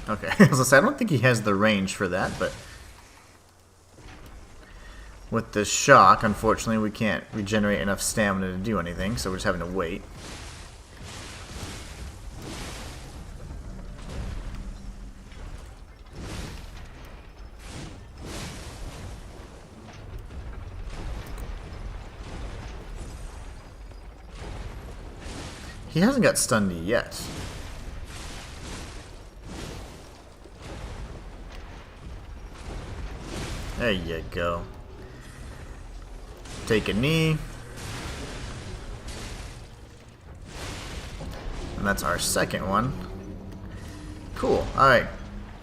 Okay, I was gonna say, I don't think he has the range for that, but with the shock, unfortunately, we can't regenerate enough stamina to do anything, so we're just having to wait. He hasn't got stunned yet. There you go. Take a knee. And that's our second one. Cool. Alright.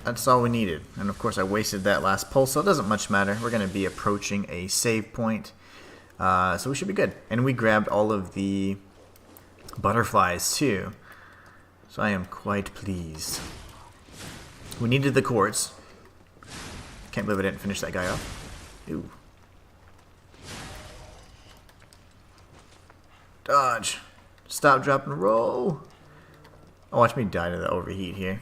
That's all we needed. And of course I wasted that last pulse, so it doesn't much matter. We're going to be approaching a save point. So we should be good. And we grabbed all of the butterflies too. So I am quite pleased. We needed the quartz. Can't believe I didn't finish that guy off. Ooh. Dodge. Stop, drop, and roll. Oh, watch me die to the overheat here.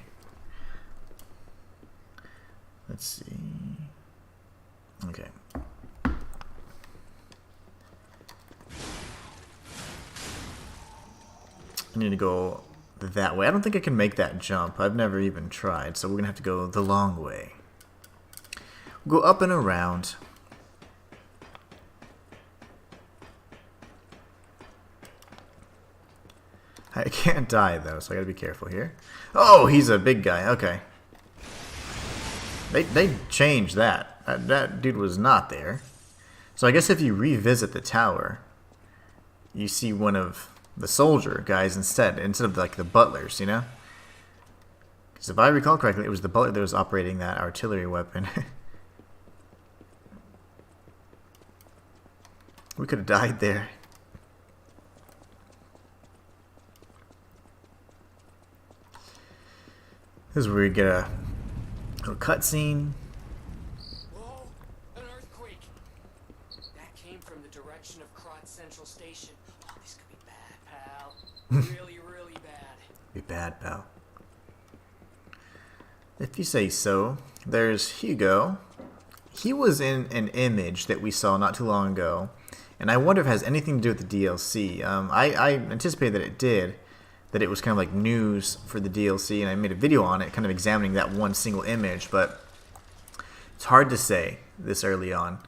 Let's see. Okay. I need to go that way. I don't think I can make that jump. I've never even tried, so we're going to have to go the long way. We'll go up and around. I can't die, though, so I gotta be careful here. Oh, he's a big guy. Okay. They changed that. That dude was not there. So I guess if you revisit the tower, you see one of the soldier guys instead of like the butlers, you know? Because if I recall correctly, it was the butler that was operating that artillery weapon. We could have died there. This is where we get a little cutscene. Whoa! An earthquake! That came from the direction of Krot Central Station. Oh, this could be bad, pal. Really, really bad. Be bad, pal. If you say so. There's Hugo. He was in an image that we saw not too long ago, and I wonder if it has anything to do with the DLC. I anticipate that it did, that it was kind of like news for the DLC, and I made a video on it, kind of examining that one single image, but it's hard to say this early on.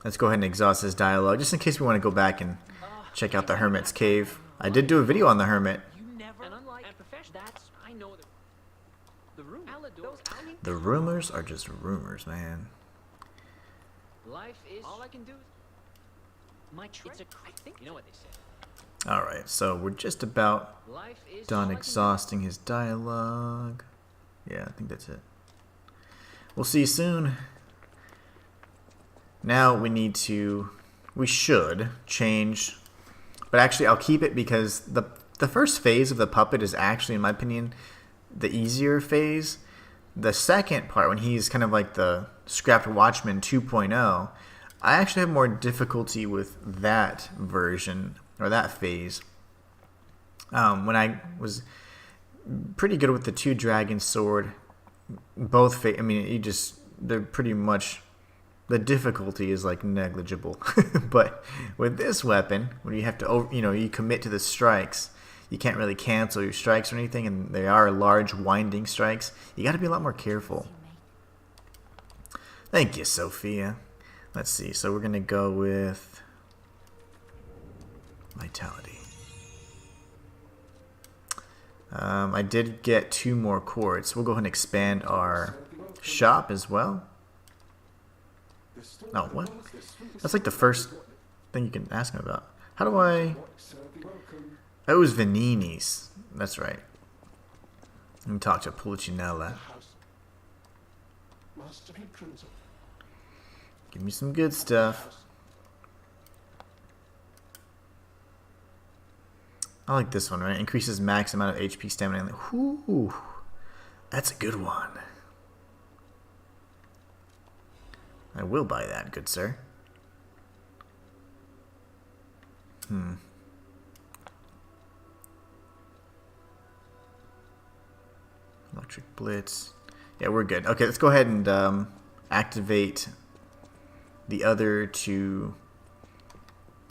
Let's go ahead and exhaust this dialogue, just in case we want to go back and check out the Hermit's Cave. I did do a video on the Hermit. And unlike that's I know the rumors. The rumors are just rumors, man. Life is all I can do. My it's a I think you know what they say. Alright, so we're just about Life is done exhausting his dialogue. Yeah, I think that's it. We'll see you soon. Now we should change, but actually I'll keep it because the first phase of the puppet is actually, in my opinion, the easier phase. The second part, when he's kind of like the Scrapped Watchman 2.0, I actually have more difficulty with that version, or that phase. When I was pretty good with the 2 Dragon Sword, both, I mean, they're pretty much, the difficulty is like negligible. But with this weapon, when you have to, you commit to the strikes, you can't really cancel your strikes or anything, and they are large winding strikes. You got to be a lot more careful. Thank you, Sophia. Let's see. So we're gonna go with Vitality. I did get 2 more quartz. We'll go ahead and expand our shop as well. Oh, what? That's like the first thing you can ask him about. How do I... Oh, it was Vanini's. That's right. Let me talk to Pulcinella. Give me some good stuff. I like this one, right? Increases max amount of HP, stamina. Whoo, that's a good one. I will buy that, good sir. Electric Blitz. Yeah, we're good. Okay, let's go ahead and activate the other 2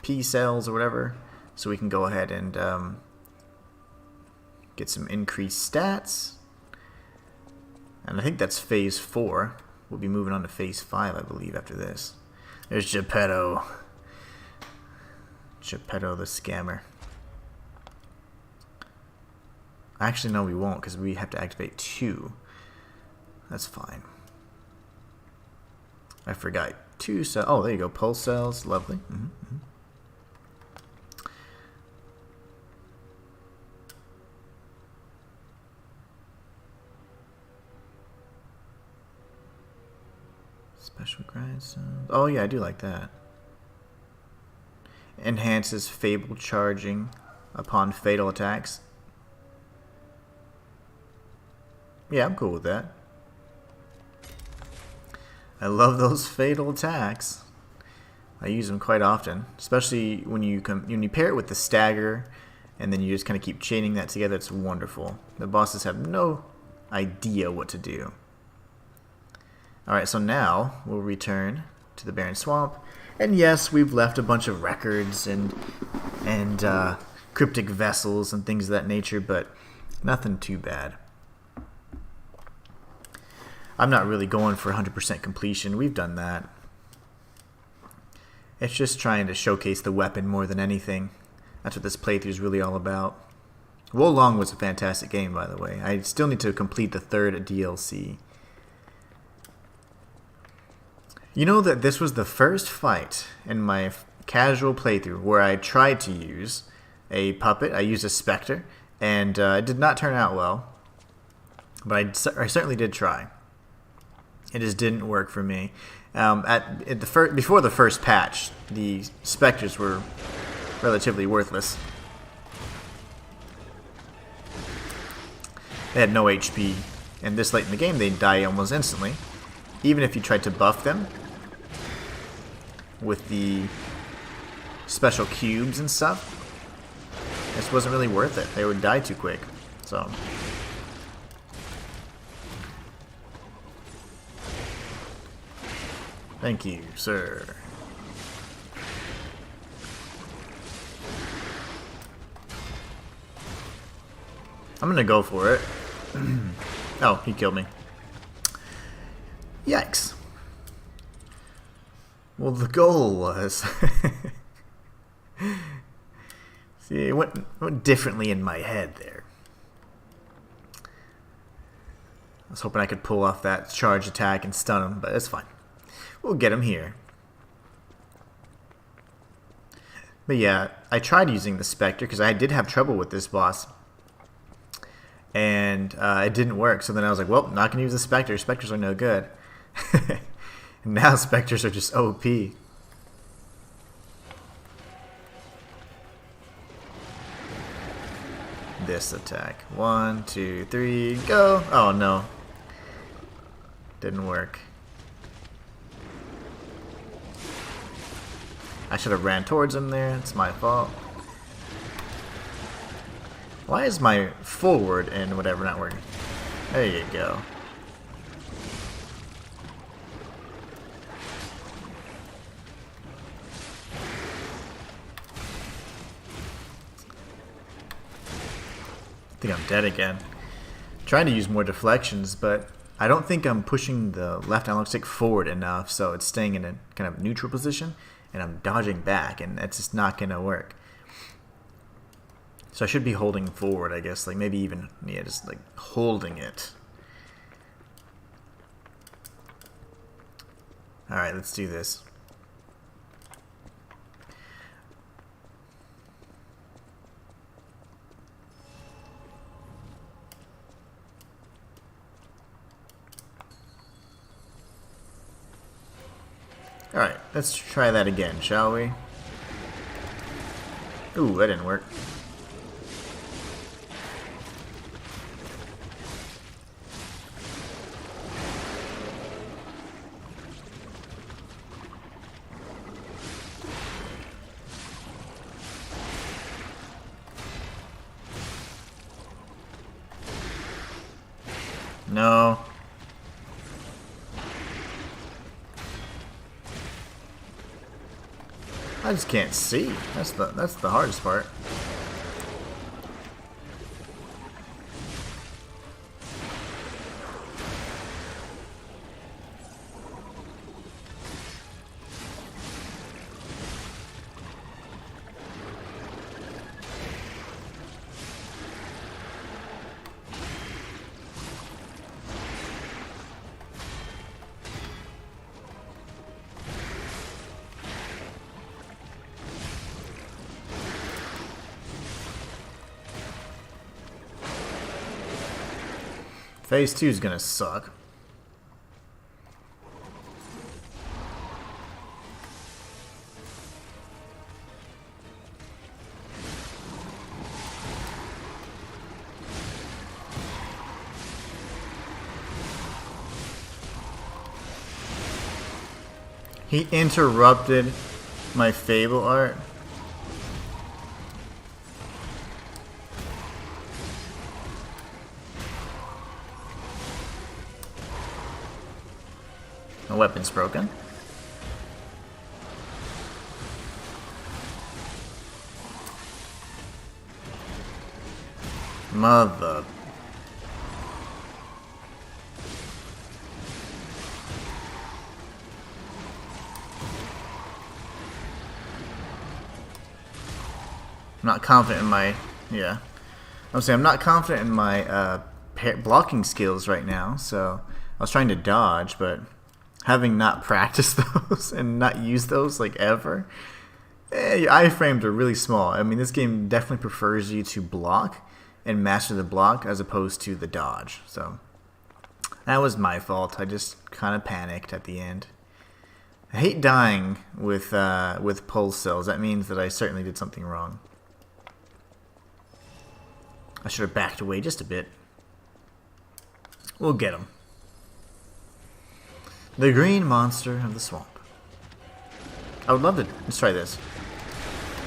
P cells or whatever, so we can go ahead and get some increased stats. And I think that's phase 4. We'll be moving on to phase 5, I believe, after this. There's Geppetto. Geppetto the scammer. Actually, no, we won't, because we have to activate 2. That's fine. I forgot 2 cells. Oh, there you go. Pulse cells. Lovely. Special grindstones. Oh, yeah, I do like that. Enhances Fable charging upon fatal attacks. Yeah, I'm cool with that. I love those fatal attacks. I use them quite often, especially when you pair it with the stagger, and then you just kind of keep chaining that together. It's wonderful. The bosses have no idea what to do. Alright, so now we'll return to the Barren Swamp. And yes, we've left a bunch of records and cryptic vessels and things of that nature, but nothing too bad. I'm not really going for 100% completion. We've done that. It's just trying to showcase the weapon more than anything. That's what this playthrough is really all about. Wo Long was a fantastic game, by the way. I still need to complete the 3rd DLC. You know that this was the first fight in my casual playthrough where I tried to use a puppet. I used a Spectre, and it did not turn out well. But I certainly did try. It just didn't work for me. Before the first patch, the Spectres were relatively worthless. They had no HP, and this late in the game they die almost instantly. Even if you tried to buff them with the special cubes and stuff, this wasn't really worth it. They would die too quick. So thank you, sir. I'm gonna go for it. Oh, he killed me. Yikes. Well, the goal was... See, it went differently in my head there. I was hoping I could pull off that charge attack and stun him, but it's fine. We'll get him here. But yeah, I tried using the Spectre because I did have trouble with this boss. And it didn't work, so then I was like, well, not going to use the Spectre. Spectres are no good. Now Spectres are just OP. This attack. 1, 2, 3, go! Oh no. Didn't work. I should have ran towards him there. It's my fault. Why is my forward and whatever not working? There you go. I think I'm dead again. Trying to use more deflections, but I don't think I'm pushing the left analog stick forward enough, so it's staying in a kind of neutral position, and I'm dodging back, and that's just not going to work. So I should be holding forward, I guess, like maybe even, yeah, just like holding it. Alright, let's do this. Alright, let's try that again, shall we? Ooh, that didn't work. No. I just can't see. That's the hardest part. Phase 2 is gonna suck. He interrupted my Fable art. My weapon's broken. Mother. I'm not confident in my, yeah. I'm saying I'm not confident in my blocking skills right now, so I was trying to dodge, but having not practiced those and not used those like ever, your iframes are really small. I mean, this game definitely prefers you to block and master the block as opposed to the dodge. So that was my fault. I just kind of panicked at the end. I hate dying with pulse cells. That means that I certainly did something wrong. I should have backed away just a bit. We'll get him. The green monster of the swamp. I would love to. Let's try this.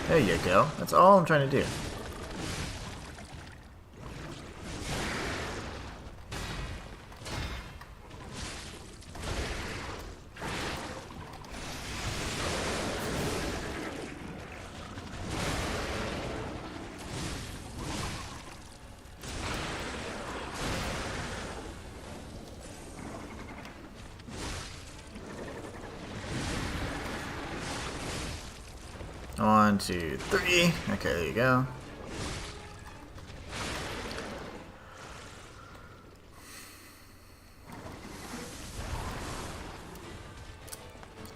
There you go. That's all I'm trying to do. One, two, three. Okay, there you go.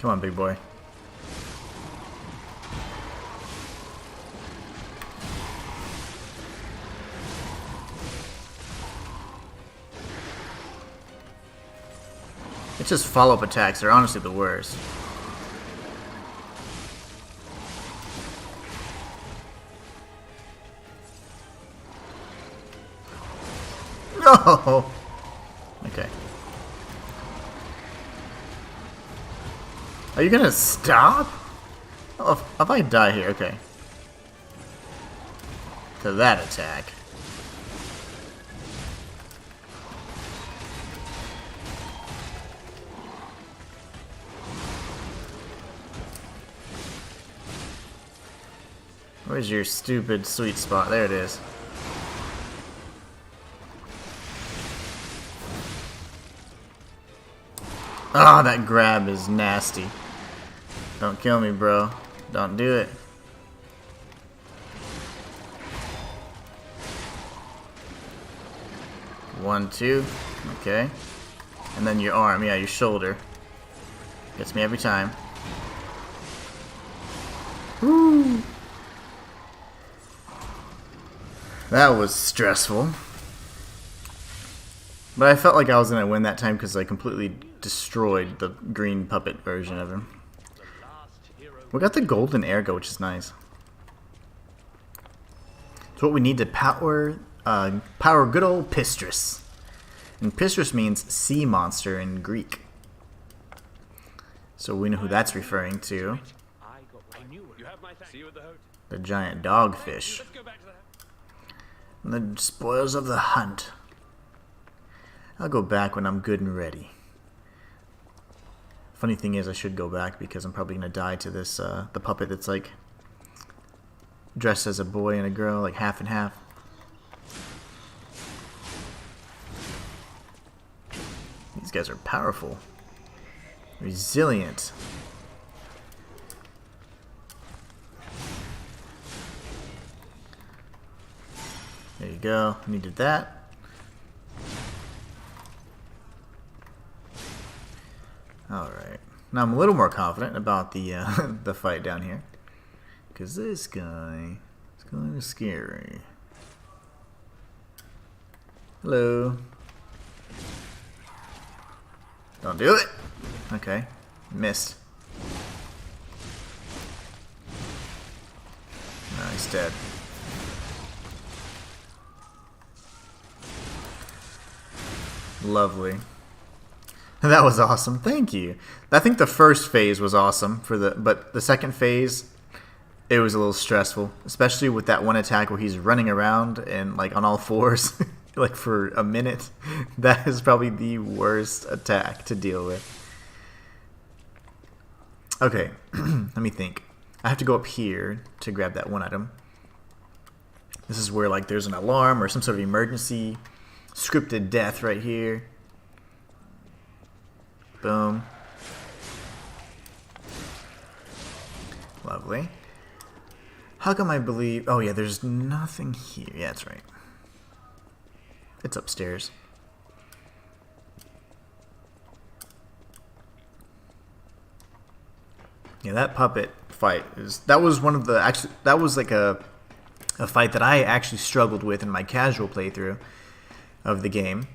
Come on, big boy. It's just follow-up attacks. They're honestly the worst. No! Okay. Are you gonna stop? Oh, if I die here, okay. To that attack. Where's your stupid sweet spot? There it is. Ah, oh, that grab is nasty. Don't kill me, bro. Don't do it. One, two. Okay. And then your arm. Yeah, your shoulder. Gets me every time. Woo! That was stressful. But I felt like I was going to win that time because I completely destroyed the green puppet version of him. We got the golden ergo, which is nice. It's what we need to power good old Pistrus. And Pistrus means sea monster in Greek. So we know who that's referring to. The giant dogfish. And the spoils of the hunt. I'll go back when I'm good and ready. Funny thing is, I should go back because I'm probably gonna die to this the puppet that's like dressed as a boy and a girl, like half and half. These guys are powerful, resilient. There you go. Needed that. Alright, now I'm a little more confident about the the fight down here, because this guy is kind of scary. Hello. Don't do it! Okay, missed. No, he's dead. Lovely. That was awesome. Thank you. I think the first phase was awesome but the second phase, it was a little stressful, especially with that one attack where he's running around and like on all fours, like for a minute. That is probably the worst attack to deal with. Okay, let me think. I have to go up here to grab that one item. This is where like there's an alarm or some sort of emergency scripted death right here. Boom. Lovely. How come I believe... Oh, yeah, there's nothing here. Yeah, that's right. It's upstairs. Yeah, that puppet fight is... That was one of the... Actually, that was like a fight that I actually struggled with in my casual playthrough of the game.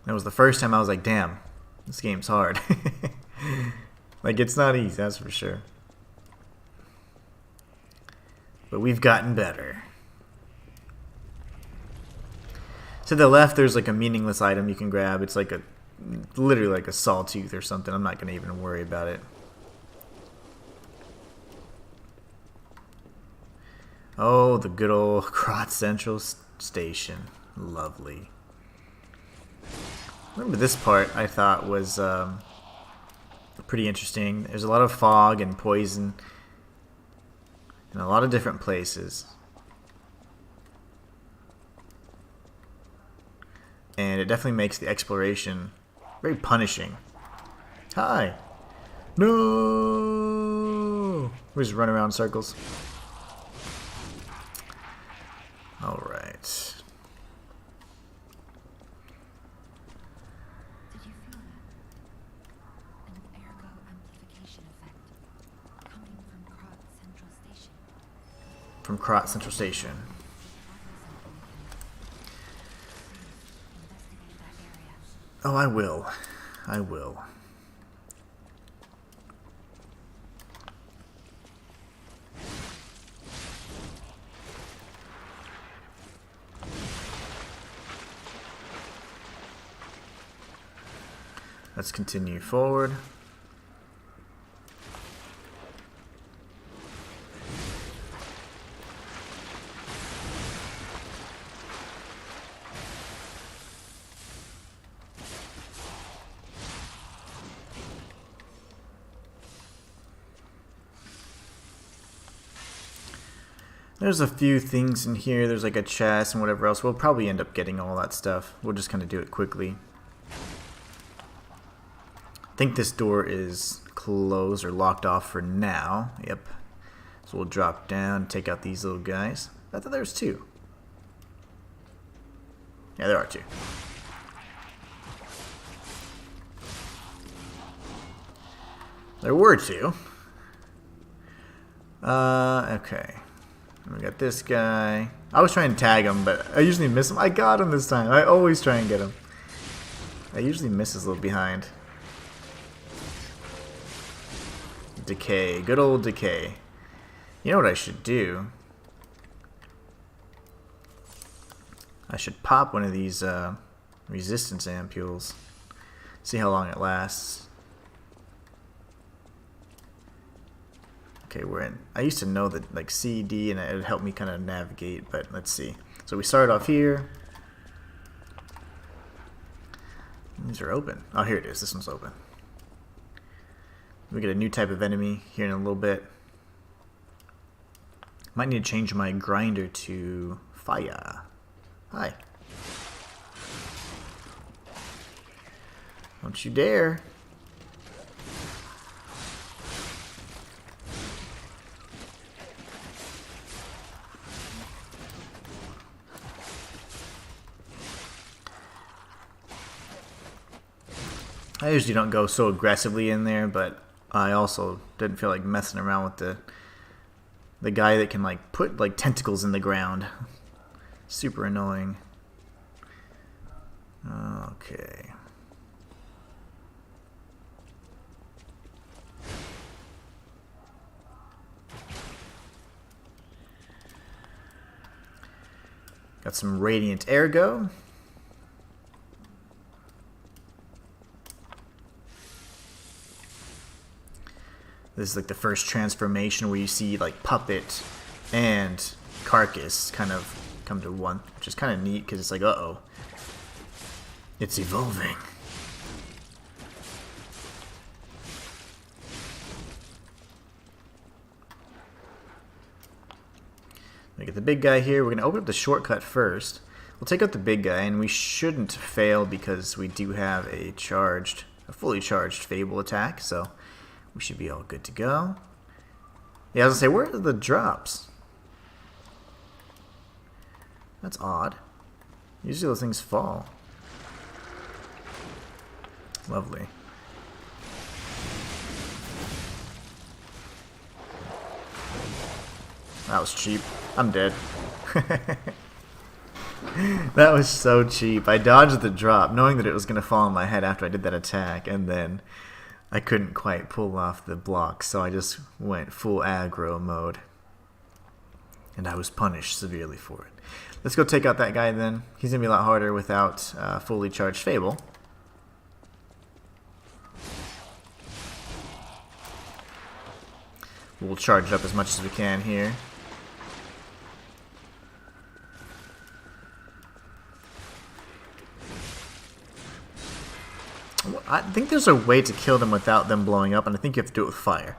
That was the first time I was like, damn, this game's hard. Like, it's not easy, that's for sure. But we've gotten better. To the left, there's like a meaningless item you can grab. It's like literally like a sawtooth or something. I'm not going to even worry about it. Oh, the good old Krot Central Station. Lovely. Remember this part I thought was pretty interesting. There's a lot of fog and poison in a lot of different places. And it definitely makes the exploration very punishing. Hi! No! We just run around in circles. Alright. Did you feel that? An ergo amplification effect coming from Krot Central Station. From Krot Central Station. Investigate that area. Oh, I will. I will. Let's continue forward. There's a few things in here. There's like a chest and whatever else. We'll probably end up getting all that stuff. We'll just kind of do it quickly. I think this door is closed or locked off for now. Yep. So we'll drop down, take out these little guys. I thought there was two. Yeah, there are two. There were two. Okay. We got this guy. I was trying to tag him, but I usually miss him. I got him this time. I always try and get him. I usually miss his little behind. Decay. Good old decay. You know what I should do? I should pop one of these resistance ampules. See how long it lasts. Okay, we're in. I used to know that like C, D, and it would help me kind of navigate, but let's see. So we start off here. These are open. Oh, here it is. This one's open. We get a new type of enemy here in a little bit. Might need to change my grinder to fire. Hi. Don't you dare. I usually don't go so aggressively in there, but I also didn't feel like messing around with the guy that can like put like tentacles in the ground. Super annoying. Okay. Got some radiant ergo. This is like the first transformation where you see like Puppet and Carcass kind of come to one, which is kind of neat because it's like, uh-oh, it's evolving. We get the big guy here. We're going to open up the shortcut first. We'll take out the big guy, and we shouldn't fail because we do have a fully charged Fable attack, so we should be all good to go. Yeah, I was going to say, where are the drops? That's odd. Usually those things fall. Lovely. That was cheap. I'm dead. That was so cheap. I dodged the drop, knowing that it was going to fall on my head after I did that attack, and then I couldn't quite pull off the block, so I just went full aggro mode. And I was punished severely for it. Let's go take out that guy then. He's going to be a lot harder without fully charged Fable. We'll charge it up as much as we can here. I think there's a way to kill them without them blowing up, and I think you have to do it with fire.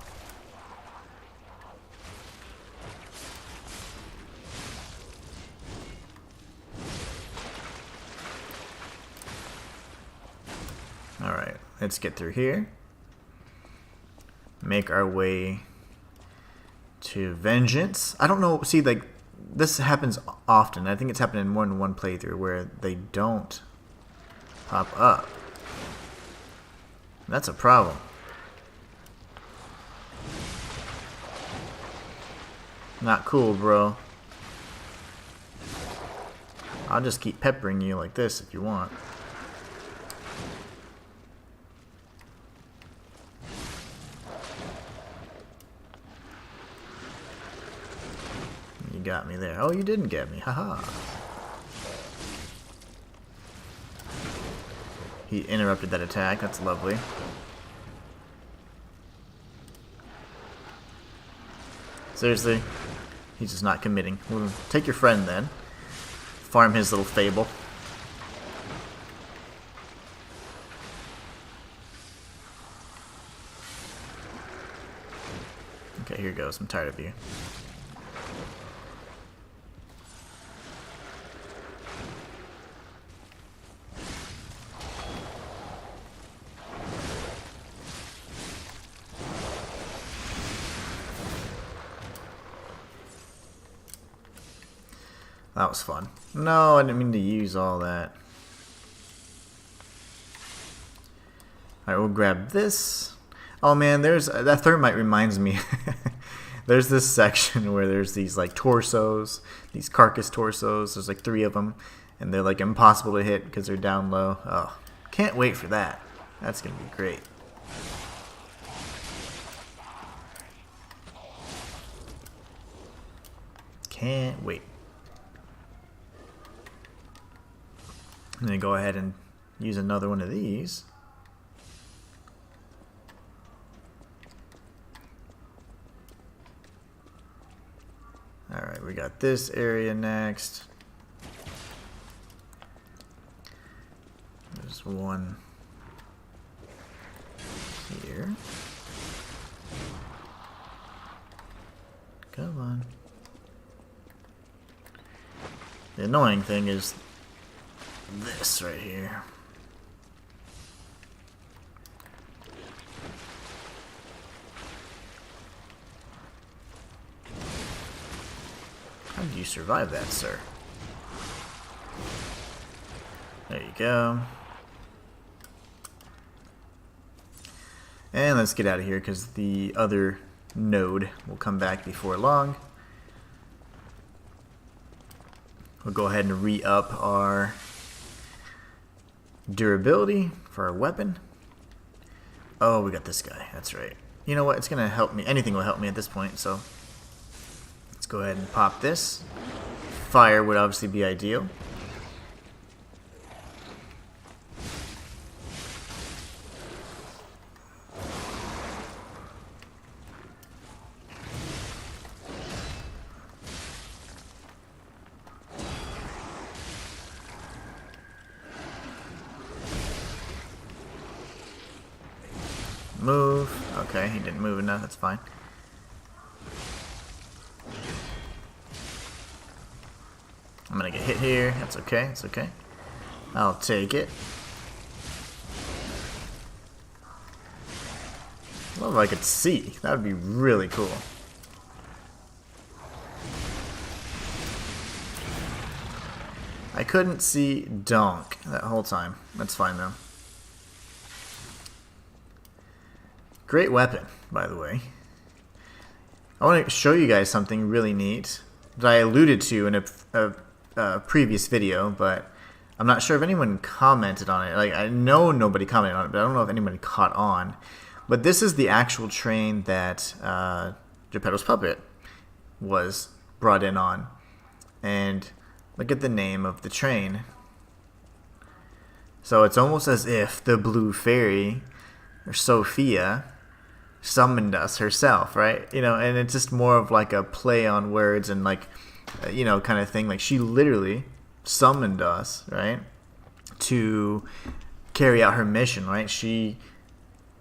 Alright, let's get through here. Make our way to Vengeance. I don't know, see, like, this happens often. I think it's happened in more than one playthrough where they don't pop up. That's a problem. Not cool, bro. I'll just keep peppering you like this if you want. You got me there. Oh, you didn't get me. Haha. He interrupted that attack. That's lovely. Seriously? He's just not committing. We'll take your friend then. Farm his little Fable. Okay, here goes. I'm tired of you. That was fun. No, I didn't mean to use all that. Alright, we'll grab this. Oh man, there's that thermite reminds me. There's this section where there's these like torsos, these carcass torsos. There's like 3 of them, and they're like impossible to hit because they're down low. Oh, can't wait for that. That's gonna be great. Can't wait. I'm going to go ahead and use another one of these. Alright, we got this area next. There's one here. Come on. The annoying thing is this right here. How did you survive that, sir? There you go. And let's get out of here because the other node will come back before long. We'll go ahead and re-up our durability for our weapon. Oh, we got this guy. That's right. You know what? It's going to help me. Anything will help me at this point, so let's go ahead and pop this. Fire would obviously be ideal. Move. Okay, he didn't move enough. That's fine. I'm gonna get hit here. That's okay. It's okay. I'll take it. Love if I could see. That would be really cool. I couldn't see Donk that whole time. That's fine though. Great weapon, by the way. I want to show you guys something really neat that I alluded to in a previous video, but I'm not sure if anyone commented on it. Like, I know nobody commented on it, but I don't know if anybody caught on. But this is the actual train that Geppetto's puppet was brought in on. And Look at the name of the train. So it's almost as if the Blue Fairy, or Sophia, summoned us herself, right? You know, and it's just more of like a play on words and like, you know, kind of thing. Like she literally summoned us, right, to carry out her mission, right? She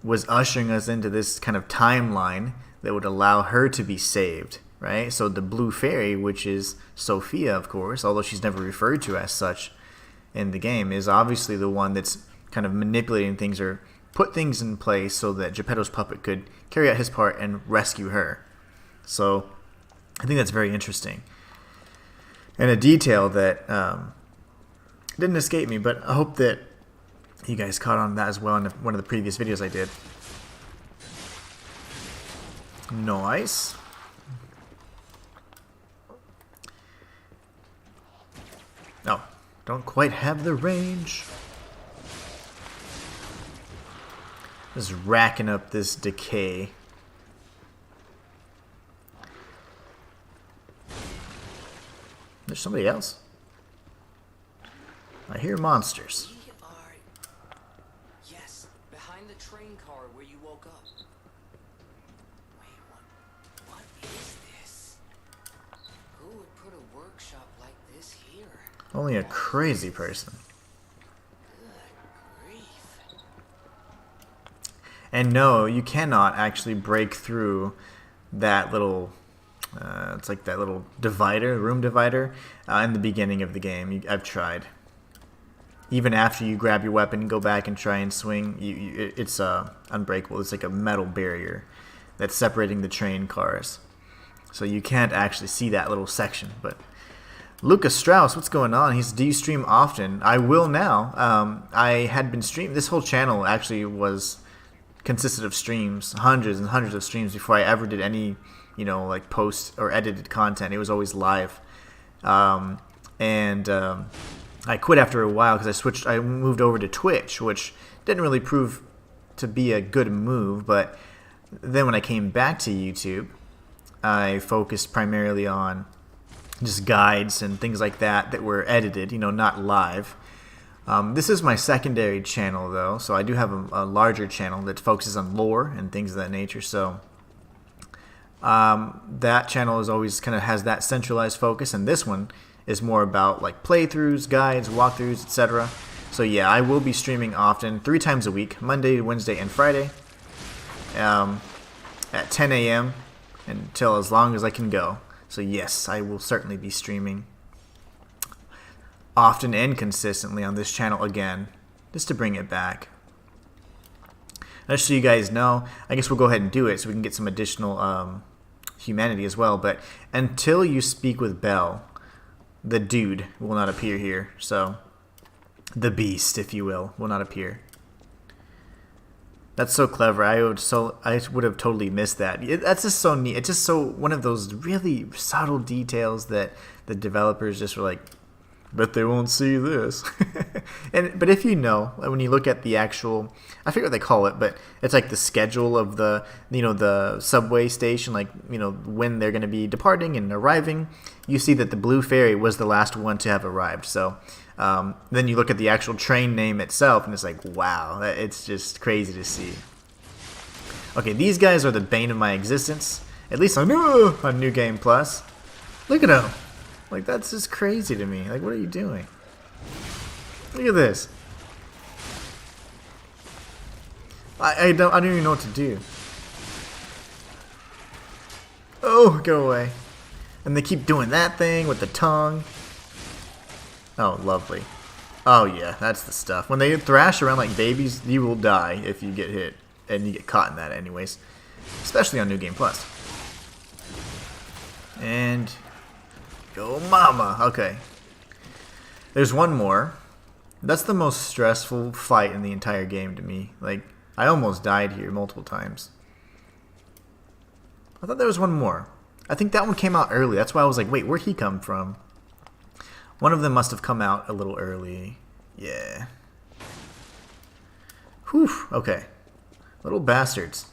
was ushering us into this kind of timeline that would allow her to be saved, right? So the Blue Fairy, which is Sophia, of course, although she's never referred to as such in the game, is obviously the one that's kind of manipulating things or put things in place so that Geppetto's puppet could carry out his part and rescue her. So I think that's very interesting. And a detail that didn't escape me, but I hope that you guys caught on that as well in one of the previous videos I did. Nice. No, don't quite have the range. Just racking up this decay. There's somebody else. I hear monsters. We are... Yes, behind the train car where you woke up. Wait, what is this? Who would put a workshop like this here? Only a crazy person. Good grief. And no, you cannot actually break through that little... it's like that little divider, room divider, in the beginning of the game. I've tried. Even after you grab your weapon and go back and try and swing, it's unbreakable. It's like a metal barrier that's separating the train cars. So you can't actually see that little section. But Lucas Strauss, what's going on? Do you stream often? I will now. I had been streaming. This whole channel actually consisted of streams, hundreds and hundreds of streams before I ever did any, you know, like post or edited content. It was always live. I quit after a while because I moved over to Twitch, which didn't really prove to be a good move. But then when I came back to YouTube, I focused primarily on just guides and things like that were edited, you know, not live. This is my secondary channel, though, so I do have a larger channel that focuses on lore and things of that nature. So that channel is always kind of has that centralized focus, and this one is more about like playthroughs, guides, walkthroughs, etc. So yeah, I will be streaming often, 3 times a week, Monday, Wednesday, and Friday, at 10 a.m. until as long as I can go. So yes, I will certainly be streaming often and consistently on this channel again, just to bring it back. Just so you guys know, I guess we'll go ahead and do it so we can get some additional humanity as well. But until you speak with Belle, the dude will not appear here. So the beast, if you will not appear. That's so clever. I would have totally missed that. That's just so neat. It's just so one of those really subtle details that the developers just were like, but they won't see this. But if you know, when you look at the actual, I forget what they call it, but it's like the schedule of the, you know, the subway station, like, you know, when they're going to be departing and arriving, you see that the Blue Fairy was the last one to have arrived. So then you look at the actual train name itself, and it's like, wow, it's just crazy to see. Okay, these guys are the bane of my existence, at least on New Game Plus. Look at them. Like, that's just crazy to me. Like, what are you doing? Look at this. I don't even know what to do. Oh, go away. And they keep doing that thing with the tongue. Oh, lovely. Oh, yeah, that's the stuff. When they thrash around like babies, you will die if you get hit. And you get caught in that anyways. Especially on New Game Plus. And... go mama. Okay. There's one more. That's the most stressful fight in the entire game to me. Like, I almost died here multiple times. I thought there was one more. I think that one came out early. That's why I was like, wait, where'd he come from? One of them must have come out a little early. Yeah. Whew. Okay. Little bastards.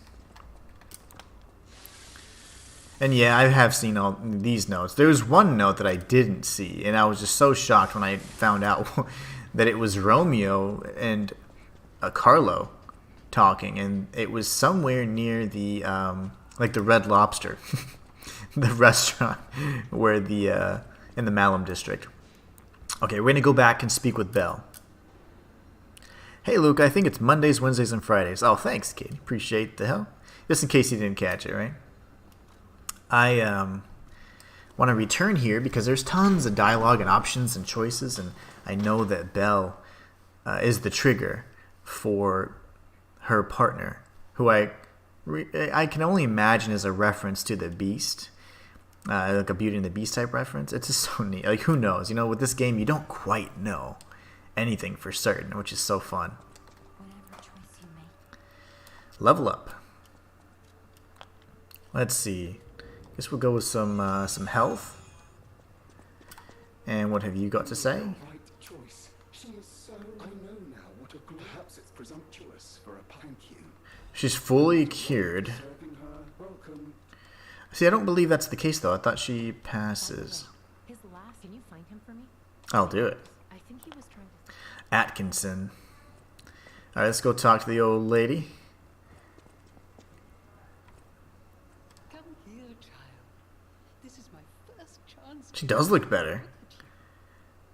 And yeah, I have seen all these notes. There was one note that I didn't see, and I was just so shocked when I found out that it was Romeo and Carlo talking, and it was somewhere near the like the Red Lobster, the restaurant where the in the Malum district. Okay, we're gonna go back and speak with Belle. Hey Luke, I think it's Mondays, Wednesdays, and Fridays. Oh, thanks, kid. Appreciate the help. Just in case you didn't catch it, right? I want to return here because there's tons of dialogue and options and choices, and I know that Belle is the trigger for her partner, who I can only imagine is a reference to the Beast, like a Beauty and the Beast type reference. It's just so neat. Like, who knows? You know, with this game, you don't quite know anything for certain, which is so fun. Whatever choice you make. Level up. Let's see. Guess we'll go with some health. And what have you got to say? Right choice. She is so. I know now what a good. Perhaps it's presumptuous for a thank you. She's fully cured. Serving her. Welcome. See, I don't believe that's the case, though. I thought she passes. His last. Can you find him for me? I'll do it. I think he was trying to. Atkinson. Alright, let's go talk to the old lady. Come here, child. This is my first chance. She does look better.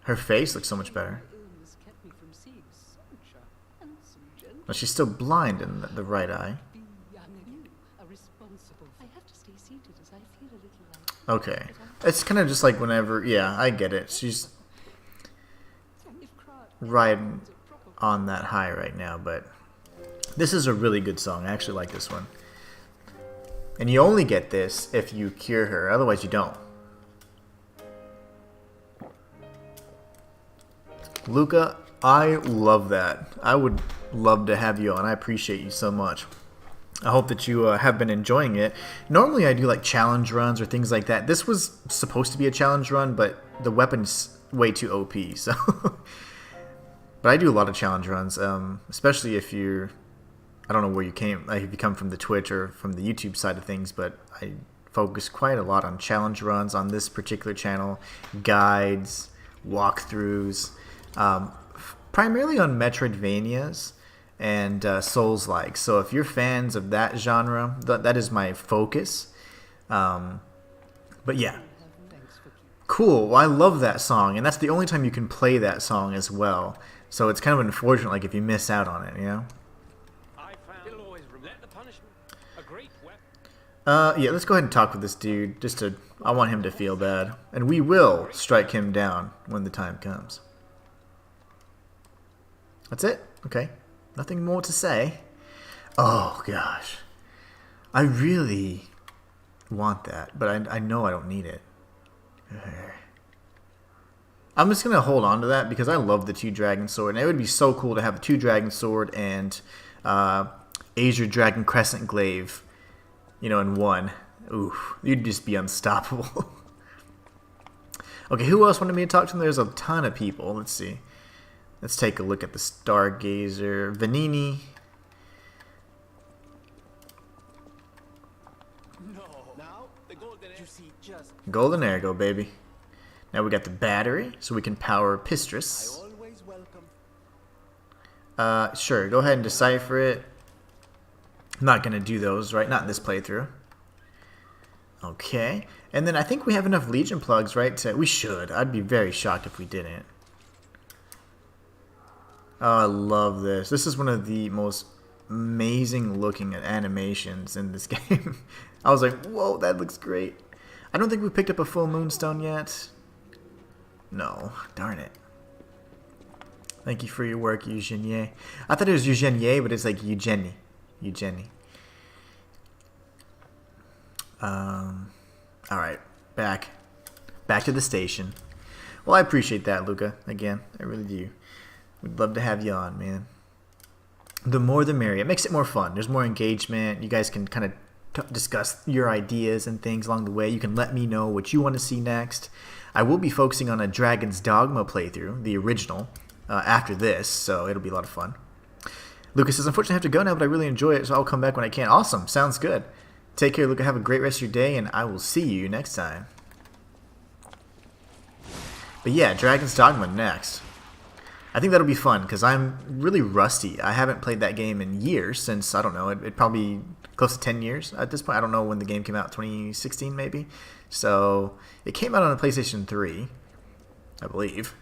Her face looks so much better. My illness kept me from seeing such a handsome gentleman. But she's still blind in the right eye. Be young and you are responsible. I have to stay seated as I feel a little like. Okay. It's kind of just like whenever... Yeah, I get it. She's If Crowd riding is a proper on that high right now, but this is a really good song. I actually like this one. And you only get this if you cure her, otherwise you don't. Luca, I love that. I would love to have you on. I appreciate you so much. I hope that you have been enjoying it. Normally I do like challenge runs or things like that. This was supposed to be a challenge run, but the weapon's way too OP, so... But I do a lot of challenge runs, especially if you're... I don't know where you came, like if you come from the Twitch or from the YouTube side of things, but I focus quite a lot on challenge runs on this particular channel, guides, walkthroughs, primarily on Metroidvanias and Souls-like. So if you're fans of that genre, that is my focus. But yeah, cool. Well, I love that song, and that's the only time you can play that song as well. So it's kind of unfortunate, like if you miss out on it, you know. I found it'll always let the punishment. A great weapon. Yeah, let's go ahead and talk with this dude. I want him to feel bad. And we will strike him down when the time comes. That's it? Okay. Nothing more to say. Oh, gosh. I really want that, but I know I don't need it. I'm just going to hold on to that because I love the 2 Dragon Sword. And it would be so cool to have a 2 Dragon Sword and Azure Dragon Crescent Glaive, you know, in one. Oof, you'd just be unstoppable. Okay, who else wanted me to talk to? There's a ton of people. Let's see. Let's take a look at the Stargazer. Vanini. Golden Ergo, baby. Now we got the battery, so we can power Pistress. Sure, go ahead and decipher it. I'm not going to do those, right? Not in this playthrough. Okay. And then I think we have enough Legion plugs, right? We should. I'd be very shocked if we didn't. Oh, I love this. This is one of the most amazing looking animations in this game. I was like, whoa, that looks great. I don't think we picked up a full moonstone yet. No, darn it. Thank you for your work, Eugenie. I thought it was Eugenie, but it's like Eugenie. Eugenie. Alright, back to the station. Well, I appreciate that, Luca. Again, I really do. We'd love to have you on, man. The more the merrier. It makes it more fun. There's more engagement. You guys can kind of discuss your ideas and things along the way. You can let me know what you want to see next. I will be focusing on a Dragon's Dogma playthrough, the original, after this, so it'll be a lot of fun. Lucas says, unfortunately I have to go now, but I really enjoy it, so I'll come back when I can. Awesome. Sounds good. Take care, Luca. Have a great rest of your day, and I will see you next time. But yeah, Dragon's Dogma next. I think that'll be fun, because I'm really rusty. I haven't played that game in years, since, I don't know, it probably close to 10 years at this point. I don't know when the game came out, 2016 maybe? So, it came out on a PlayStation 3, I believe.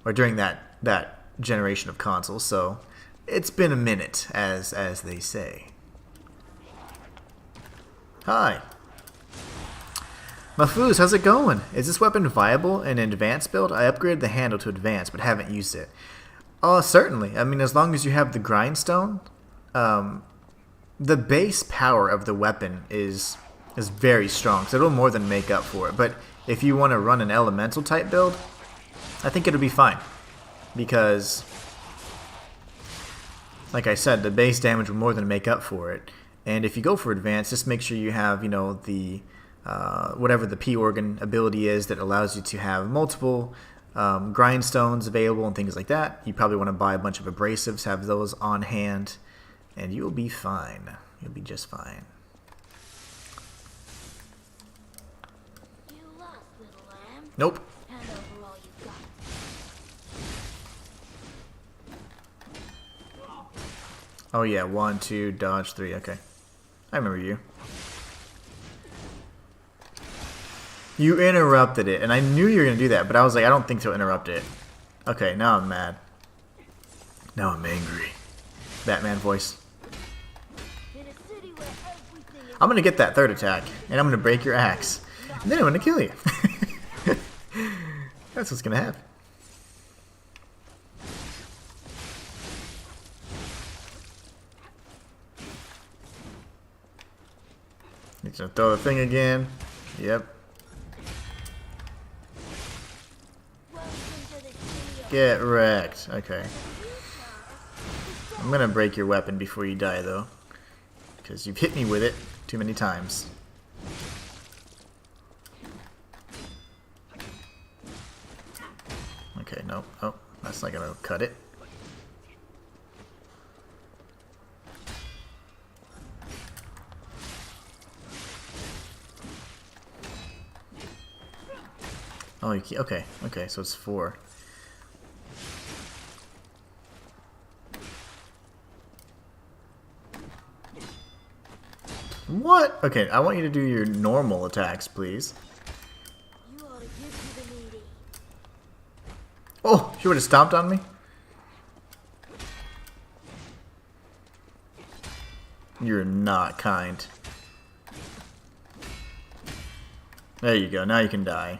Or during that generation of consoles, so it's been a minute, as they say. Hi. Mafuz, how's it going? Is this weapon viable in an advanced build? I upgraded the handle to advanced, but haven't used it. Certainly. I mean, as long as you have the grindstone, the base power of the weapon is very strong, so it'll more than make up for it. But if you want to run an elemental type build, I think it'll be fine. Because, like I said, the base damage will more than make up for it. And if you go for advanced, just make sure you have, you know, the whatever the P organ ability is that allows you to have multiple grindstones available and things like that. You probably want to buy a bunch of abrasives, have those on hand, and you'll be fine. You'll be just fine. You lost, little lamb. Nope. Hand over all you've got. Oh yeah, 1, 2, dodge, 3. Okay. I remember you. You interrupted it, and I knew you were going to do that, but I was like, I don't think so, interrupt it. Okay, now I'm mad. Now I'm angry. Batman voice. In a city where everything is I'm going to get that third attack, and I'm going to break your axe. And then I'm going to kill you. That's what's going to happen. He's going to throw the thing again. Yep. Get wrecked. Okay. I'm gonna break your weapon before you die, though. Because you've hit me with it too many times. Okay, no. Oh, that's not gonna cut it. Oh, you can't. Okay, okay, so it's 4. What? Okay, I want you to do your normal attacks, please. you ought to give to the needy. Oh, she would have stomped on me? You're not kind. There you go, now you can die.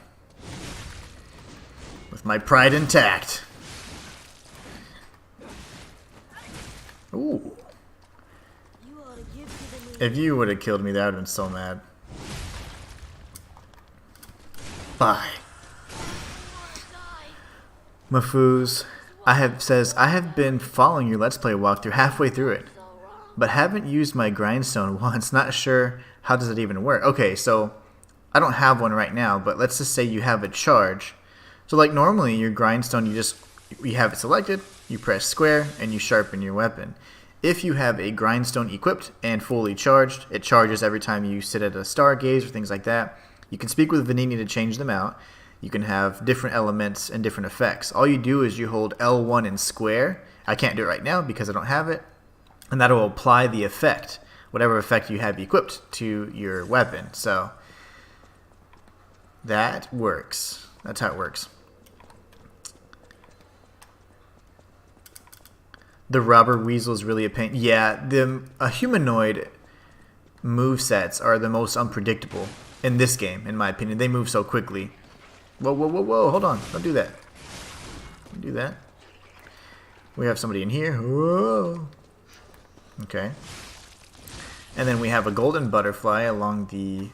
With my pride intact. Ooh. You ought to give to the needy. If you would have killed me, that would have been so mad. Bye. Mafuz, I have been following your Let's Play walkthrough halfway through it, but haven't used my grindstone once. Not sure how does it even work. Okay, so I don't have one right now, but let's just say you have a charge. So like normally your grindstone, you have it selected, you press square, and you sharpen your weapon. If you have a grindstone equipped and fully charged, it charges every time you sit at a stargaze or things like that. You can speak with Vanini to change them out. You can have different elements and different effects. All you do is you hold L1 and square. I can't do it right now because I don't have it. And that will apply the effect, whatever effect you have equipped to your weapon. So that works. That's how it works. The robber weasel is really a pain. Yeah, a humanoid movesets are the most unpredictable in this game, in my opinion. They move so quickly. Whoa, whoa, whoa, whoa, hold on. Don't do that. Don't do that. We have somebody in here. Whoa. Okay. And then we have a golden butterfly along the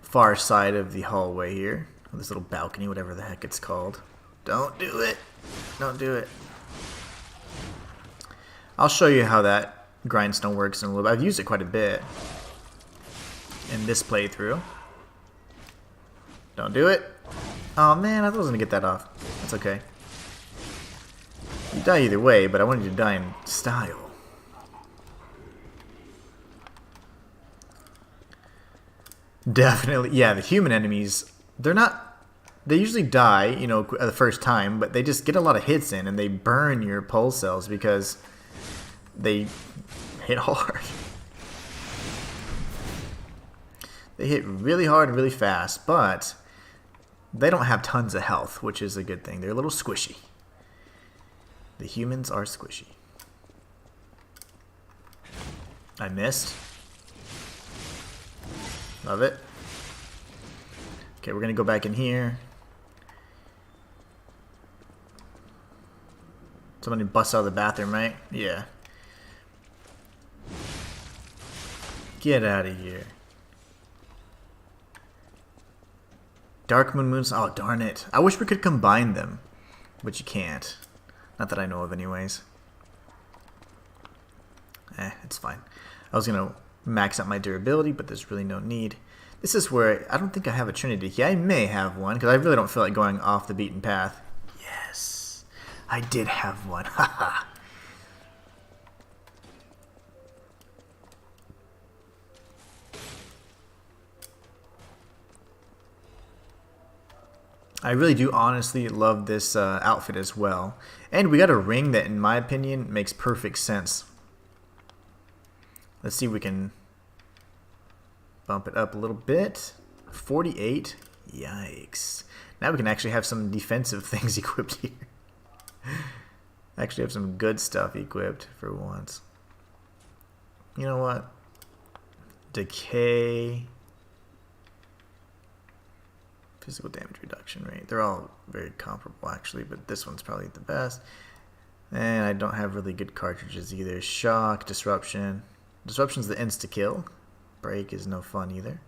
far side of the hallway here. This little balcony, whatever the heck it's called. Don't do it. Don't do it. I'll show you how that grindstone works in a little bit. I've used it quite a bit in this playthrough. Don't do it. Oh man, I wasn't gonna get that off. That's okay. You die either way, but I wanted you to die in style. Definitely. Yeah, the human enemies, they're not... They usually die, you know, the first time, but they just get a lot of hits in, and they burn your pulse cells because they hit hard. They hit really hard and really fast, but they don't have tons of health, which is a good thing. They're a little squishy. The humans are squishy. I missed. Love it. Okay, we're going to go back in here. Somebody busts out of the bathroom, right? Yeah. Get out of here. Dark Moon Moons. Oh, darn it. I wish we could combine them, but you can't. Not that I know of anyways. It's fine. I was going to max out my durability, but there's really no need. This is where I don't think I have a Trinity key. I may have one, because I really don't feel like going off the beaten path. Yes. I did have one. Haha. I really do honestly love this outfit as well. And we got a ring that, in my opinion, makes perfect sense. Let's see if we can bump it up a little bit. 48? Yikes. Now we can actually have some defensive things equipped here. Actually have some good stuff equipped for once. You know what? Decay... Physical damage reduction rate. They're all very comparable actually, but this one's probably the best. And I don't have really good cartridges either. Shock, Disruption. Disruption's the insta-kill. Break is no fun either.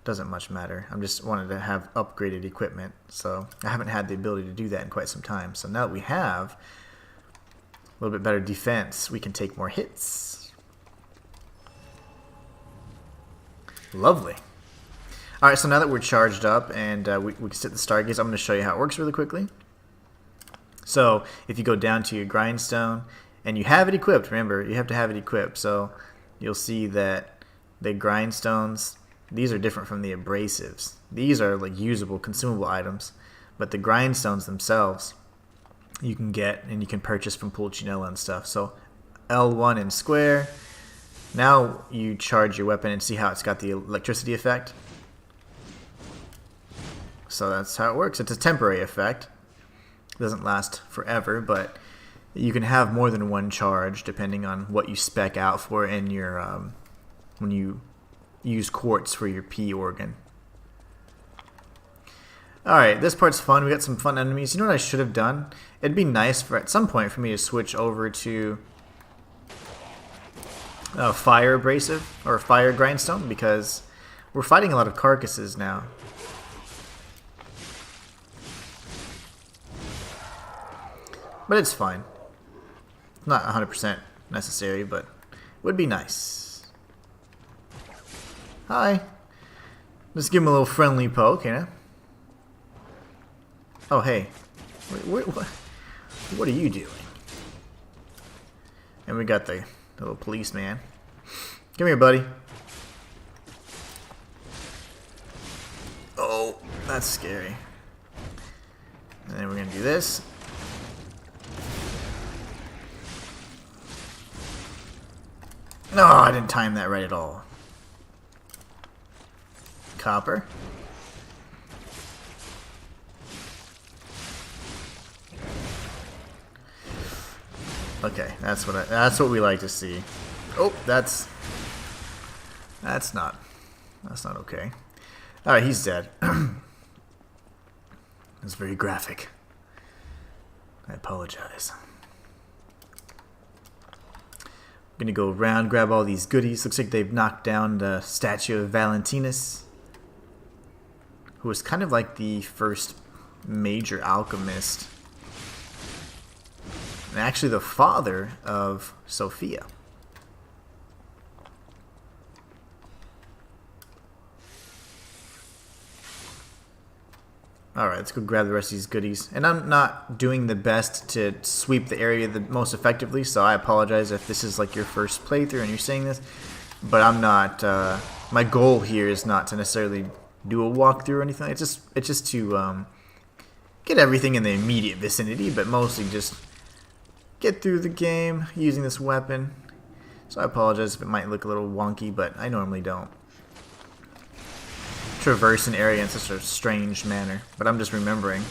Doesn't much matter. I'm just wanted to have upgraded equipment, so I haven't had the ability to do that in quite some time. So now that we have a little bit better defense, we can take more hits. Lovely. Alright, so now that we're charged up and we can set the stargaze, I'm going to show you how it works really quickly. So, if you go down to your grindstone and you have it equipped, remember, you have to have it equipped, so you'll see that the grindstones, these are different from the abrasives. These are like usable, consumable items, but the grindstones themselves you can get and you can purchase from Pulcinella and stuff. So, L1 and square. Now you charge your weapon and see how it's got the electricity effect. So that's how it works. It's a temporary effect. It doesn't last forever, but you can have more than one charge depending on what you spec out for in your when you use quartz for your P organ. Alright, this part's fun. We got some fun enemies. You know what I should have done? It'd be nice for at some point for me to switch over to fire abrasive or fire grindstone, because we're fighting a lot of carcasses now. But it's fine. It's not 100% necessary, but it would be nice. Hi. Let's give him a little friendly poke, you know? Oh, hey. What are you doing? And we got the little policeman. Come here, buddy. Oh, that's scary. And then we're gonna do this. No, I didn't time that right at all. Copper. Okay, that's what we like to see. Oh, that's not okay. All right, he's dead. That's very graphic. I apologize. I'm gonna go around, grab all these goodies. Looks like they've knocked down the statue of Valentinus, who was kind of like the first major alchemist. And actually the father of Sophia. Alright, let's go grab the rest of these goodies. And I'm not doing the best to sweep the area the most effectively, so I apologize if this is like your first playthrough and you're seeing this. but I'm not. My goal here is not to necessarily do a walkthrough or anything. It's just to get everything in the immediate vicinity, but mostly just get through the game using this weapon. So I apologize if it might look a little wonky, but I normally don't traverse an area in such a strange manner. But I'm just remembering,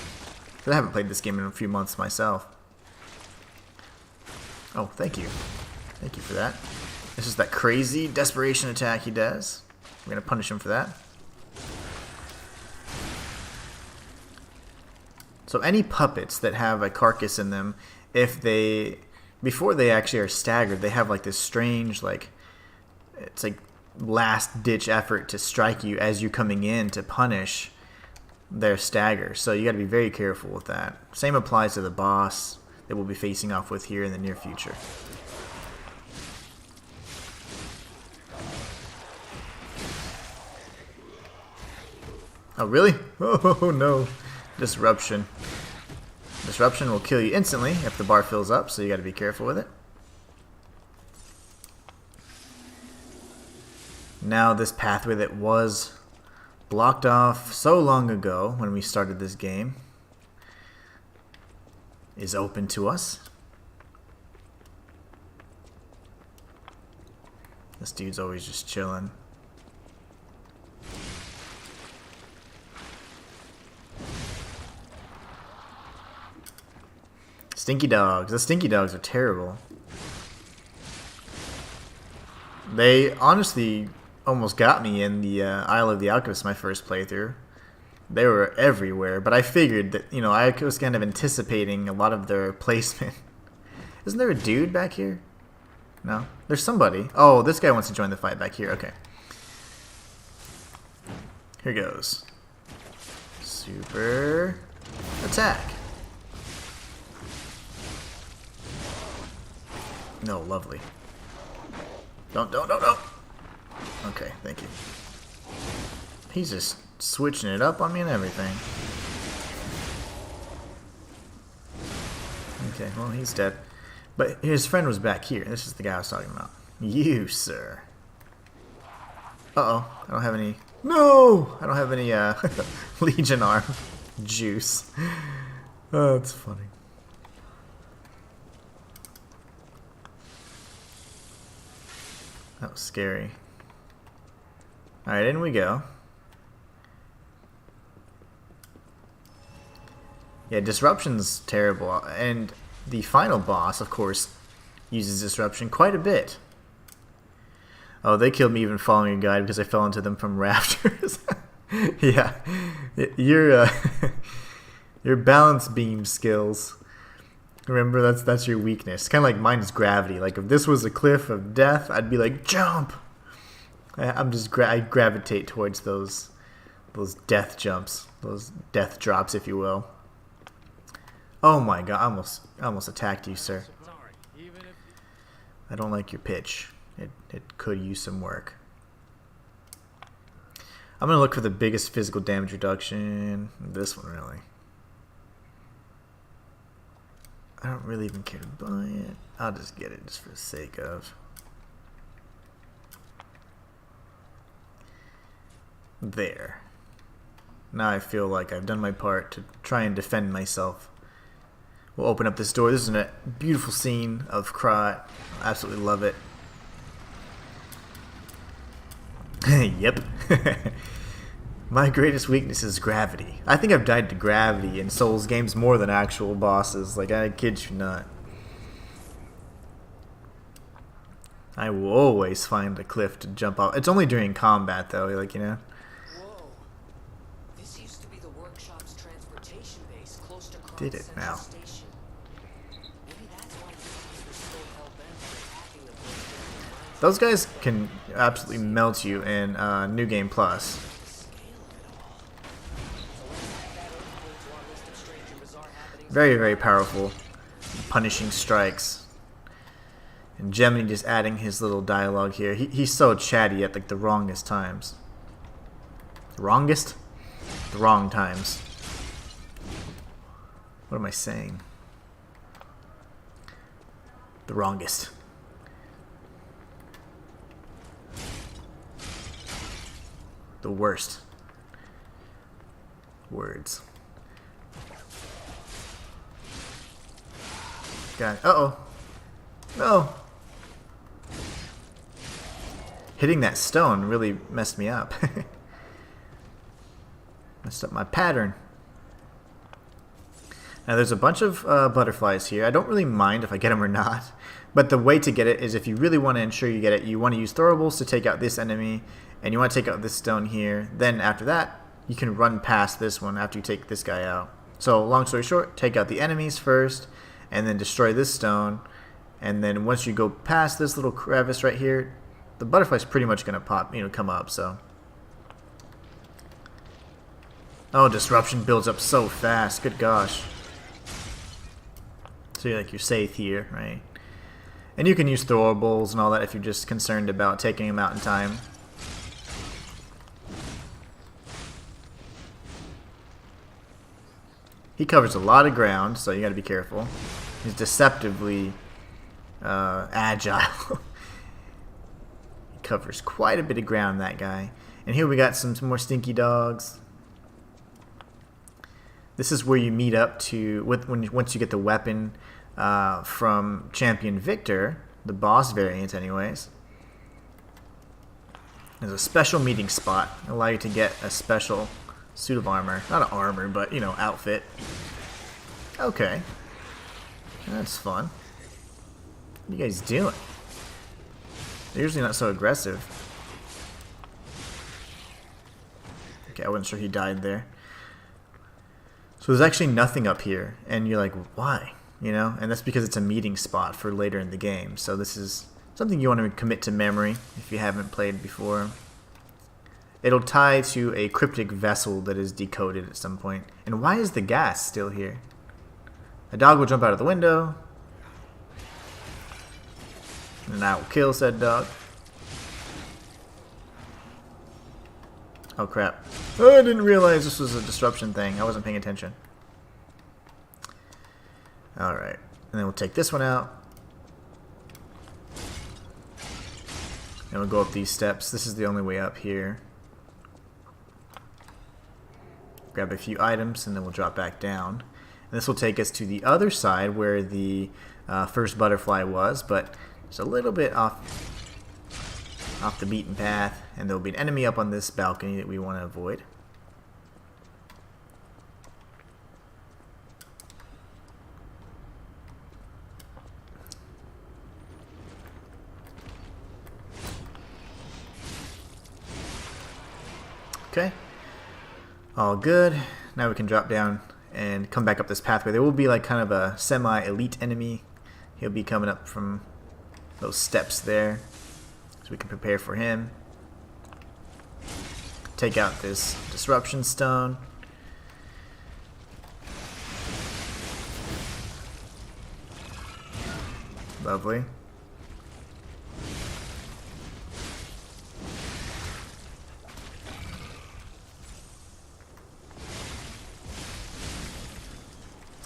because I haven't played this game in a few months myself. Oh, thank you. Thank you for that. This is that crazy desperation attack he does. We're going to punish him for that. So any puppets that have a carcass in them, if they, before they actually are staggered, they have like this strange, like, it's like last ditch effort to strike you as you're coming in to punish their stagger. So you got to be very careful with that. Same applies to the boss that we'll be facing off with here in the near future. Oh, really? Oh, no. Disruption. Disruption will kill you instantly if the bar fills up, so you got to be careful with it. Now this pathway that was blocked off so long ago when we started this game is open to us. This dude's always just chilling. Stinky dogs. The stinky dogs are terrible. They honestly almost got me in the Isle of the Alchemist my first playthrough. They were everywhere, but I figured that, you know, I was kind of anticipating a lot of their placement. Isn't there a dude back here? No? There's somebody. Oh, this guy wants to join the fight back here. Okay. Here goes. Super attack. No, lovely. Don't. Okay, thank you. He's just switching it up on me and everything. Okay, well, he's dead. But his friend was back here. This is the guy I was talking about. You, sir. Uh-oh. I don't have any... No! I don't have any, Legion arm juice. Oh, that's funny. That was scary. Alright, in we go. Yeah, disruption's terrible. And the final boss, of course, uses disruption quite a bit. Oh, they killed me even following a guide because I fell into them from rafters. Yeah. Your balance beam skills. Remember, that's your weakness. It's kind of like mine is gravity. Like, if this was a cliff of death, I'd be like, jump! I gravitate towards those death jumps. Those death drops, if you will. Oh my god, I almost attacked you, sir. I don't like your pitch. It could use some work. I'm going to look for the biggest physical damage reduction. This one, really. I don't really even care to buy it. I'll just get it just for the sake of. There. Now I feel like I've done my part to try and defend myself. We'll open up this door. This is a beautiful scene of Krot. I absolutely love it. Yep. My greatest weakness is gravity. I think I've died to gravity in Souls games more than actual bosses. Like, I kid you not. I will always find a cliff to jump off. It's only during combat, though, like, you know. Whoa. This used to be the workshop's transportation base close to Krog Did it Central now. Station. Maybe that's why you were so hell-bent on attacking the place. Those guys can absolutely melt you in New Game Plus. Very, very powerful, punishing strikes. And Gemini just adding his little dialogue here. He's so chatty at like the wrongest times. The wrongest? The wrong times. What am I saying? The wrongest. the worst words. Got it. Uh-oh. No. Hitting that stone really messed me up. Messed up my pattern. Now there's a bunch of butterflies here. I don't really mind if I get them or not. But the way to get it is if you really want to ensure you get it, you want to use throwables to take out this enemy. And you want to take out this stone here. Then after that, you can run past this one after you take this guy out. So long story short, take out the enemies first. And then destroy this stone. And then once you go past this little crevice right here, the butterfly's pretty much going to pop, come up. So. Oh, disruption builds up so fast. Good gosh. So you're safe here, right? And you can use throwables and all that if you're just concerned about taking them out in time. He covers a lot of ground, so you got to be careful. He's deceptively agile. He covers quite a bit of ground, that guy. And here we got some more stinky dogs. This is where you meet up to once you get the weapon from Champion Victor, the boss variant anyways. There's a special meeting spot. It'll allow you to get a special suit of armor. Not an armor, but, outfit. Okay. That's fun. What are you guys doing? They're usually not so aggressive. Okay, I wasn't sure he died there. So there's actually nothing up here, and you're like, why? And that's because it's a meeting spot for later in the game. So this is something you want to commit to memory if you haven't played before. It'll tie to a cryptic vessel that is decoded at some point. And why is the gas still here? A dog will jump out of the window. And I will kill said dog. Oh crap. Oh, I didn't realize this was a disruption thing. I wasn't paying attention. Alright. And then we'll take this one out. And we'll go up these steps. This is the only way up here. Grab a few items and then we'll drop back down. And this will take us to the other side where the first butterfly was, but it's a little bit off the beaten path, and there'll be an enemy up on this balcony that we want to avoid. Okay, all good. Now we can drop down and come back up this pathway. There will be like kind of a semi-elite enemy. He'll be coming up from those steps there, so we can prepare for him. Take out this disruption stone. Lovely.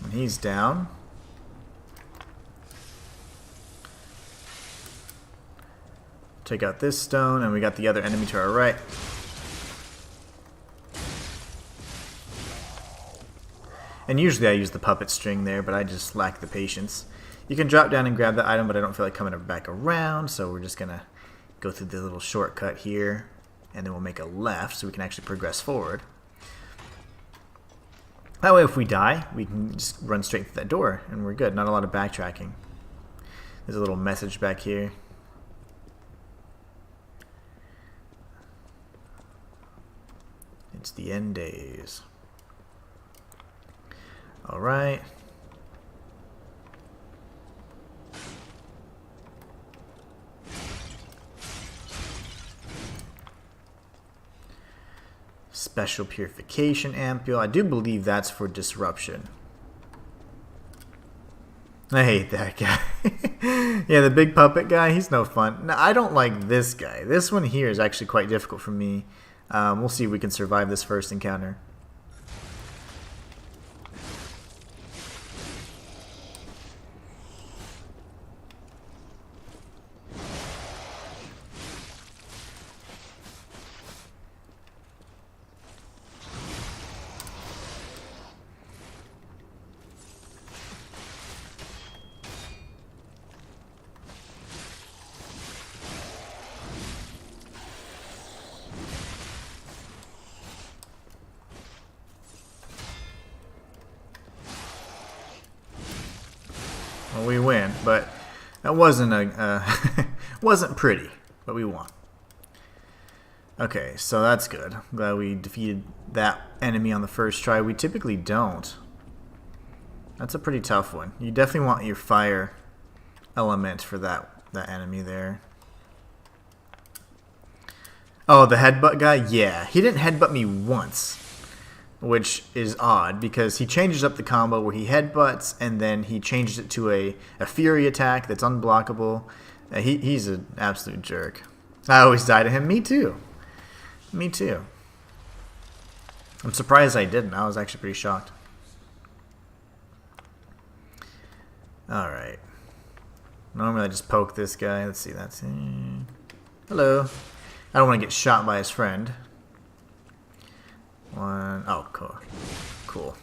And he's down. Take out this stone, and we got the other enemy to our right. And usually I use the puppet string there, but I just lack the patience. You can drop down and grab the item, but I don't feel like coming back around, so we're just gonna go through the little shortcut here, and then we'll make a left so we can actually progress forward. That way if we die, we can just run straight through that door, and we're good. Not a lot of backtracking. There's a little message back here. It's the end days. Alright. Special Purification Ampule. I do believe that's for disruption. I hate that guy. Yeah, the big puppet guy, he's no fun. No, I don't like this guy. This one here is actually quite difficult for me. We'll see if we can survive this first encounter. we win, but that wasn't wasn't pretty, but we won. Okay, so that's good. I'm glad we defeated that enemy on the first try. We typically don't. That's a pretty tough one. You definitely want your fire element for that enemy there. Oh, the headbutt guy? Yeah, he didn't headbutt me once, which is odd because he changes up the combo where he headbutts and then he changes it to a fury attack that's unblockable. He's an absolute jerk. I always die to him. Me too. Me too. I'm surprised I didn't. I was actually pretty shocked. Alright. Normally I just poke this guy. Let's see. That's hello. I don't want to get shot by his friend. One. Oh, cool. Cool.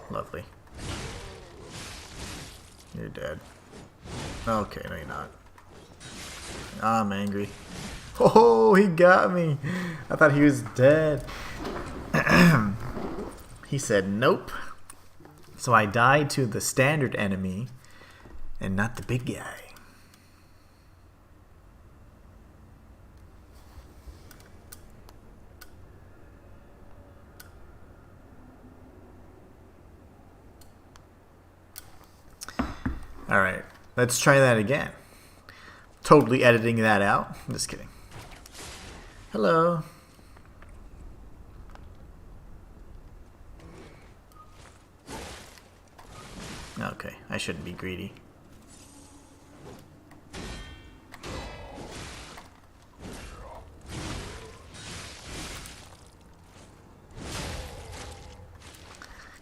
Lovely. You're dead. Okay, no you're not. I'm angry. Oh, he got me. I thought he was dead. He said nope. So I died to the standard enemy and not the big guy. Alright, let's try that again. Totally editing that out. I'm just kidding. Hello. Okay, I shouldn't be greedy.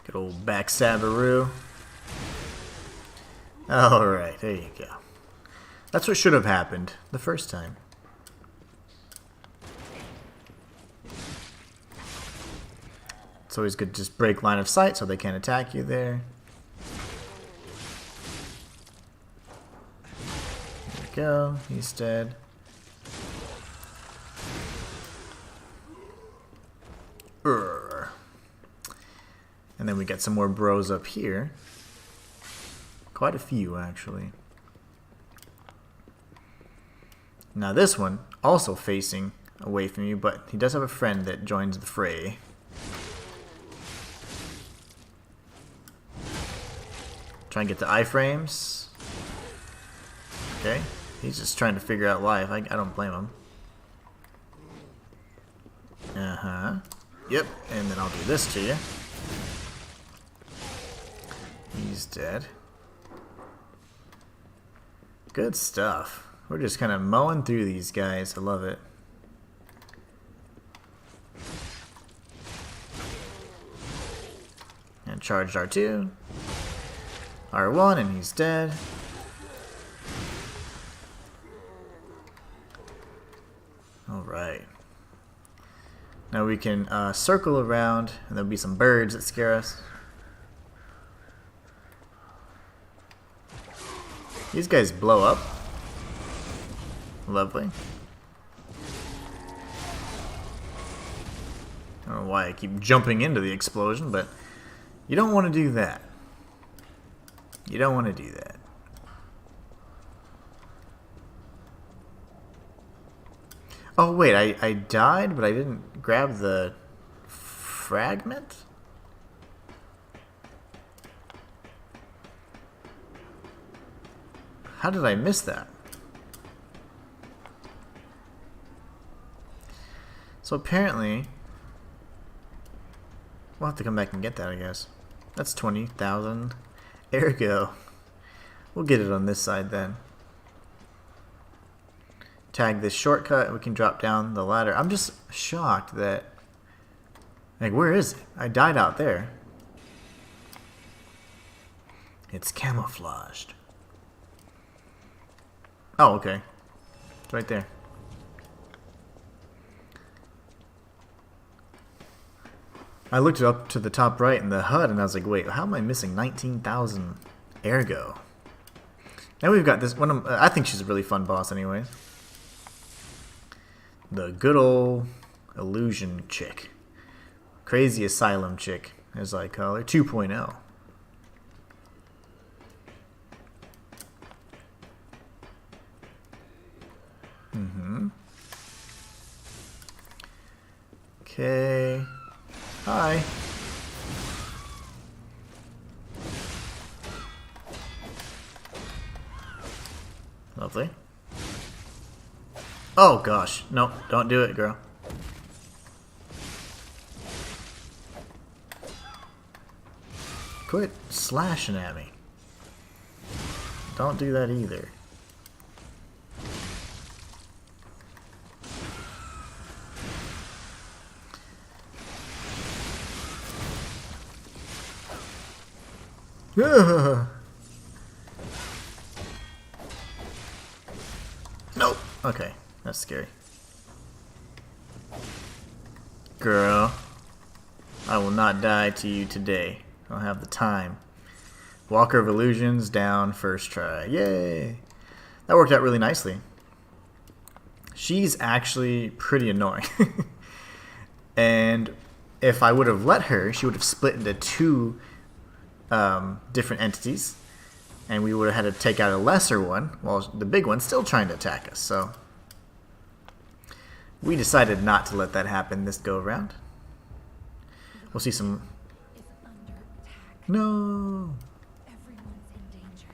Good old backstabberoo. Alright, there you go. That's what should have happened the first time. It's always good to just break line of sight so they can't attack you there. There we go, he's dead. Urgh. And then we got some more bros up here. Quite a few, actually. Now this one, also facing away from you, but he does have a friend that joins the fray. Try and get the iframes. Okay, he's just trying to figure out life. I don't blame him. Uh-huh. Yep, and then I'll do this to you. He's dead. Good stuff. We're just kind of mowing through these guys. I love it. And charged R2. R1 and he's dead. Alright. Now we can circle around and there'll be some birds that scare us. These guys blow up. Lovely. I don't know why I keep jumping into the explosion, but you don't want to do that. You don't want to do that. Oh wait, I died, but I didn't grab the fragment? How did I miss that? So apparently, we'll have to come back and get that, I guess. That's 20,000. Ergo, we'll get it on this side then. Tag this shortcut and we can drop down the ladder. I'm just shocked that, like, where is it? I died out there. It's camouflaged. Oh, okay. It's right there. I looked it up to the top right in the HUD and I was like, wait, how am I missing 19,000 ergo? Now we've got this one. I think she's a really fun boss anyway. The good old illusion chick. Crazy asylum chick, as I call her. 2.0. Okay. Hi. Lovely. Oh gosh. No, don't do it, girl. Quit slashing at me. Don't do that either. Nope. Okay, that's scary. Girl, I will not die to you today. I don't have the time. Walker of Illusions down first try. Yay! That worked out really nicely. She's actually pretty annoying. And if I would have let her, she would have split into two different entities, and we would have had to take out a lesser one while the big one's still trying to attack us. So we decided not to let that happen this go around. We'll see some. Is under attack. No. Everyone's in danger.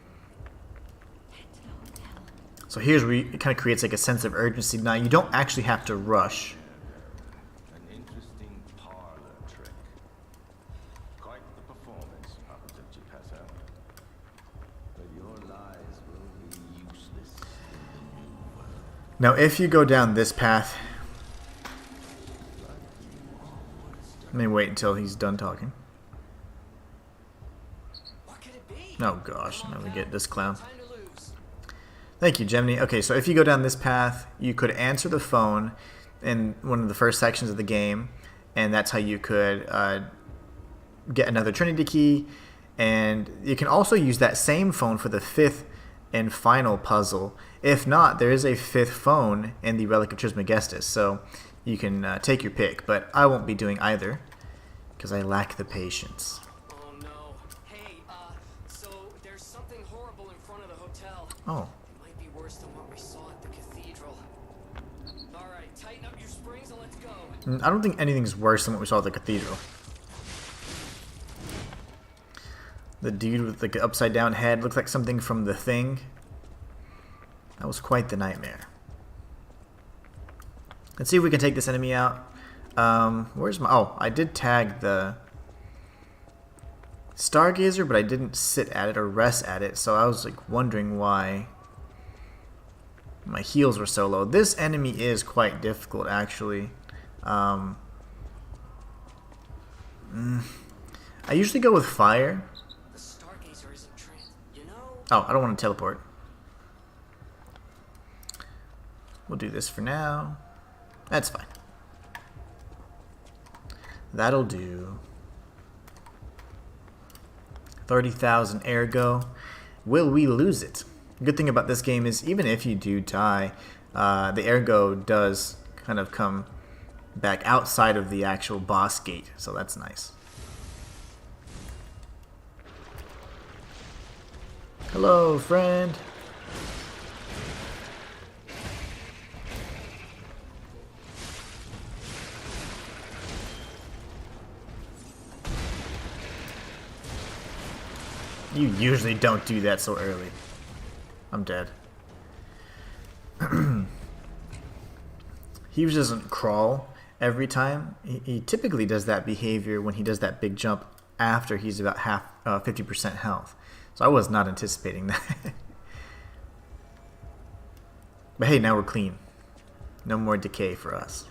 Head to the hotel. So here's where it kind of creates like a sense of urgency. Now you don't actually have to rush. An interesting parlor trick. Quite the performance, Opportunity pass out. But your lies will be useless in the new world. Now if you go down this path, let me wait until he's done talking. What could it be? Oh gosh, now we get this clown. Time to lose. Thank you, Gemini. Okay, so if you go down this path, you could answer the phone in one of the first sections of the game, and that's how you could get another Trinity key. And you can also use that same phone for the fifth and final puzzle. If not, there is a fifth phone in the Relic of Trismegistus, so you can take your pick. But I won't be doing either, because I lack the patience. Oh no. Hey, so there's something horrible in front of the hotel. Oh. It might be worse than what we saw at the cathedral. Alright, tighten up your springs and let's go. I don't think anything's worse than what we saw at the cathedral. The dude with the upside down head looks like something from The Thing. That was quite the nightmare. Let's see if we can take this enemy out. Where's my... Oh, I did tag the Stargazer, but I didn't sit at it or rest at it, so I was like wondering why my heals were so low. This enemy is quite difficult, actually. I usually go with fire. The Stargazer isn't trans. You know? Oh, I don't want to teleport. We'll do this for now. That's fine. That'll do. 30,000 ergo. Will we lose it? Good thing about this game is even if you do die, the ergo does kind of come back outside of the actual boss gate, so that's nice. Hello, friend. You usually don't do that so early. I'm dead. He doesn't crawl every time. He typically does that behavior when he does that big jump after he's about 50% health. So I was not anticipating that. But hey, now we're clean. No more decay for us.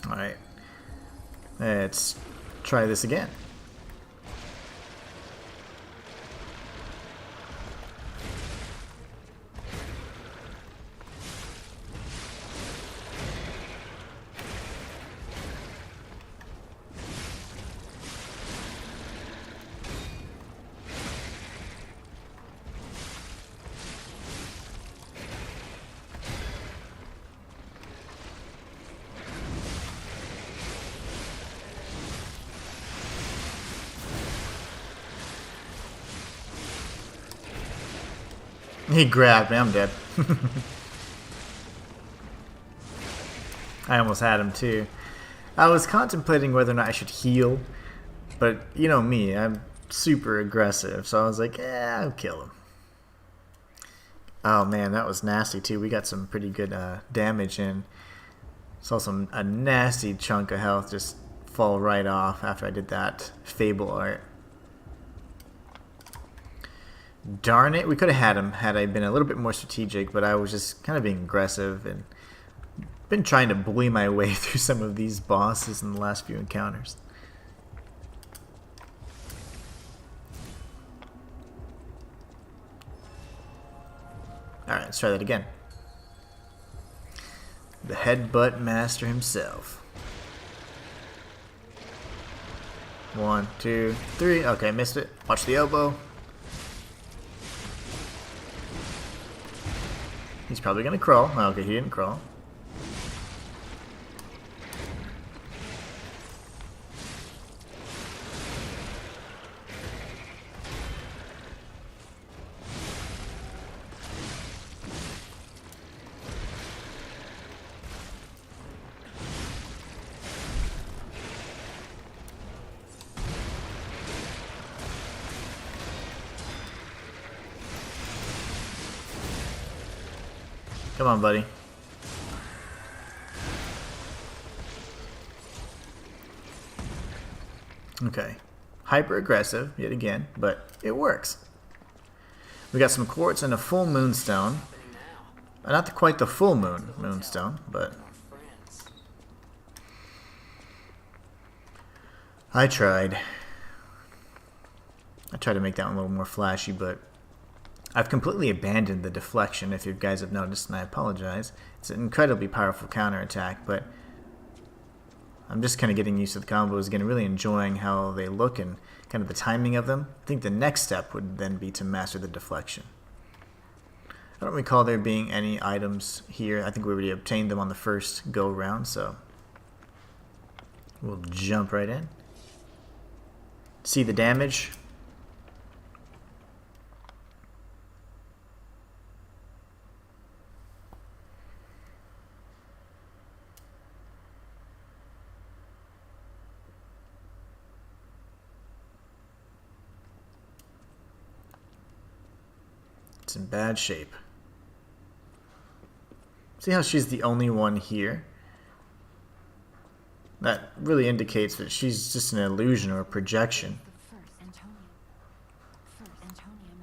Alright, let's try this again. He grabbed me. I'm dead. I almost had him too. I was contemplating whether or not I should heal, but you know me, I'm super aggressive, so I was like, I'll kill him. Oh man, that was nasty too. We got some pretty good damage in. Saw a nasty chunk of health just fall right off after I did that Fable art. Darn it, we could have had him had I been a little bit more strategic, but I was just kind of being aggressive and been trying to bully my way through some of these bosses in the last few encounters. Alright, let's try that again. The headbutt master himself. 1, 2, 3. Okay, missed it. Watch the elbow. He's probably gonna crawl. Okay, he didn't crawl. Come on, buddy. Okay. Hyper aggressive, yet again, but it works. We got some quartz and a full moonstone. Not quite the full moonstone, but I tried. I tried to make that one a little more flashy, but I've completely abandoned the deflection, if you guys have noticed, and I apologize. It's an incredibly powerful counterattack, but I'm just kind of getting used to the combos again, really enjoying how they look and kind of the timing of them. I think the next step would then be to master the deflection. I don't recall there being any items here. I think we already obtained them on the first go round, so we'll jump right in. See the damage. It's in bad shape. See how she's the only one here? That really indicates that she's just an illusion or a projection.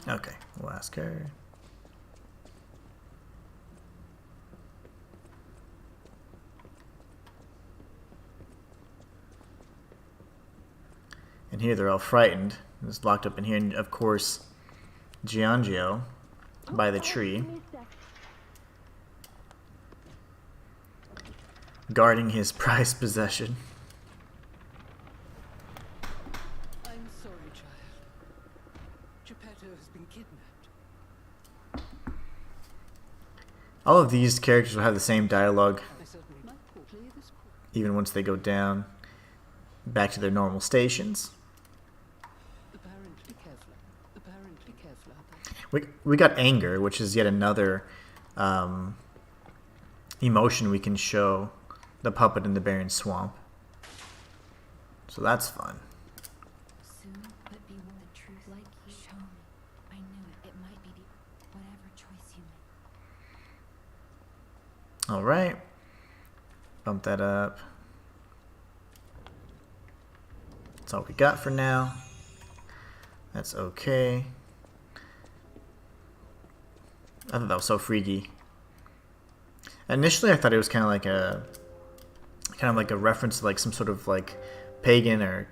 Okay, we'll ask her. And here they're all frightened. It's locked up in here, and of course, Giangio by the tree, guarding his prized possession. I'm sorry, child. Geppetto has been kidnapped. All of these characters will have the same dialogue, even once they go down back to their normal stations. We got anger, which is yet another emotion we can show the puppet in the barren swamp. So that's fun. Soon, but be one the truth like you show me. I knew it. It might be whatever choice you make. All right. Bump that up. That's all we got for now. That's okay. I thought that was so freaky. Initially, I thought it was kind of like a reference to like some sort of like pagan or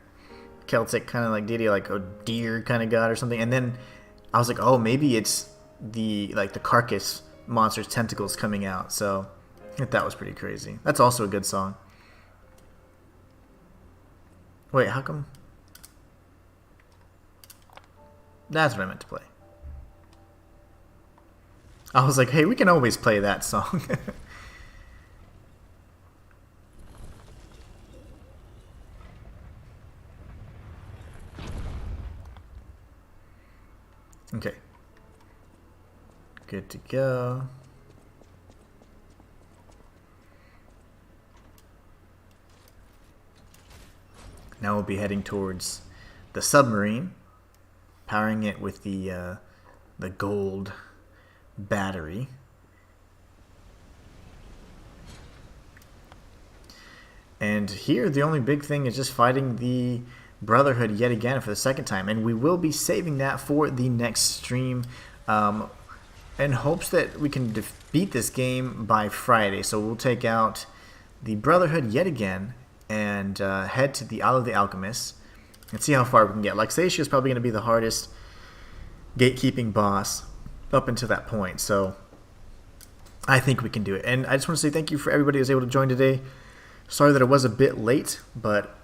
Celtic kind of like deity, like a deer kind of god or something. And then I was like, oh, maybe it's the carcass monster's tentacles coming out. So that was pretty crazy. That's also a good song. Wait, how come? That's what I meant to play. I was like, hey, we can always play that song. Okay. Good to go. Now we'll be heading towards the submarine, powering it with the gold battery. And here, the only big thing is just fighting the Brotherhood yet again for the second time. And we will be saving that for the next stream in hopes that we can defeat this game by Friday. So we'll take out the Brotherhood yet again and head to the Isle of the Alchemists and see how far we can get. Laxatia is probably going to be the hardest gatekeeping boss up until that point. So I think we can do it. And I just want to say thank you for everybody who was able to join today. Sorry that it was a bit late, but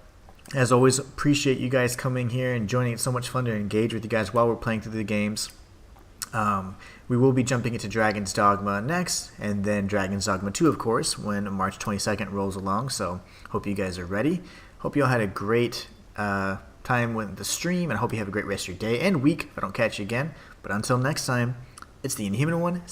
as always, appreciate you guys coming here and joining. It's so much fun to engage with you guys while we're playing through the games. We will be jumping into Dragon's Dogma next, and then Dragon's Dogma 2, of course, when March 22nd rolls along. So hope you guys are ready. Hope you all had a great time with the stream, and I hope you have a great rest of your day and week if I don't catch you again. But until next time, it's the Inhuman One.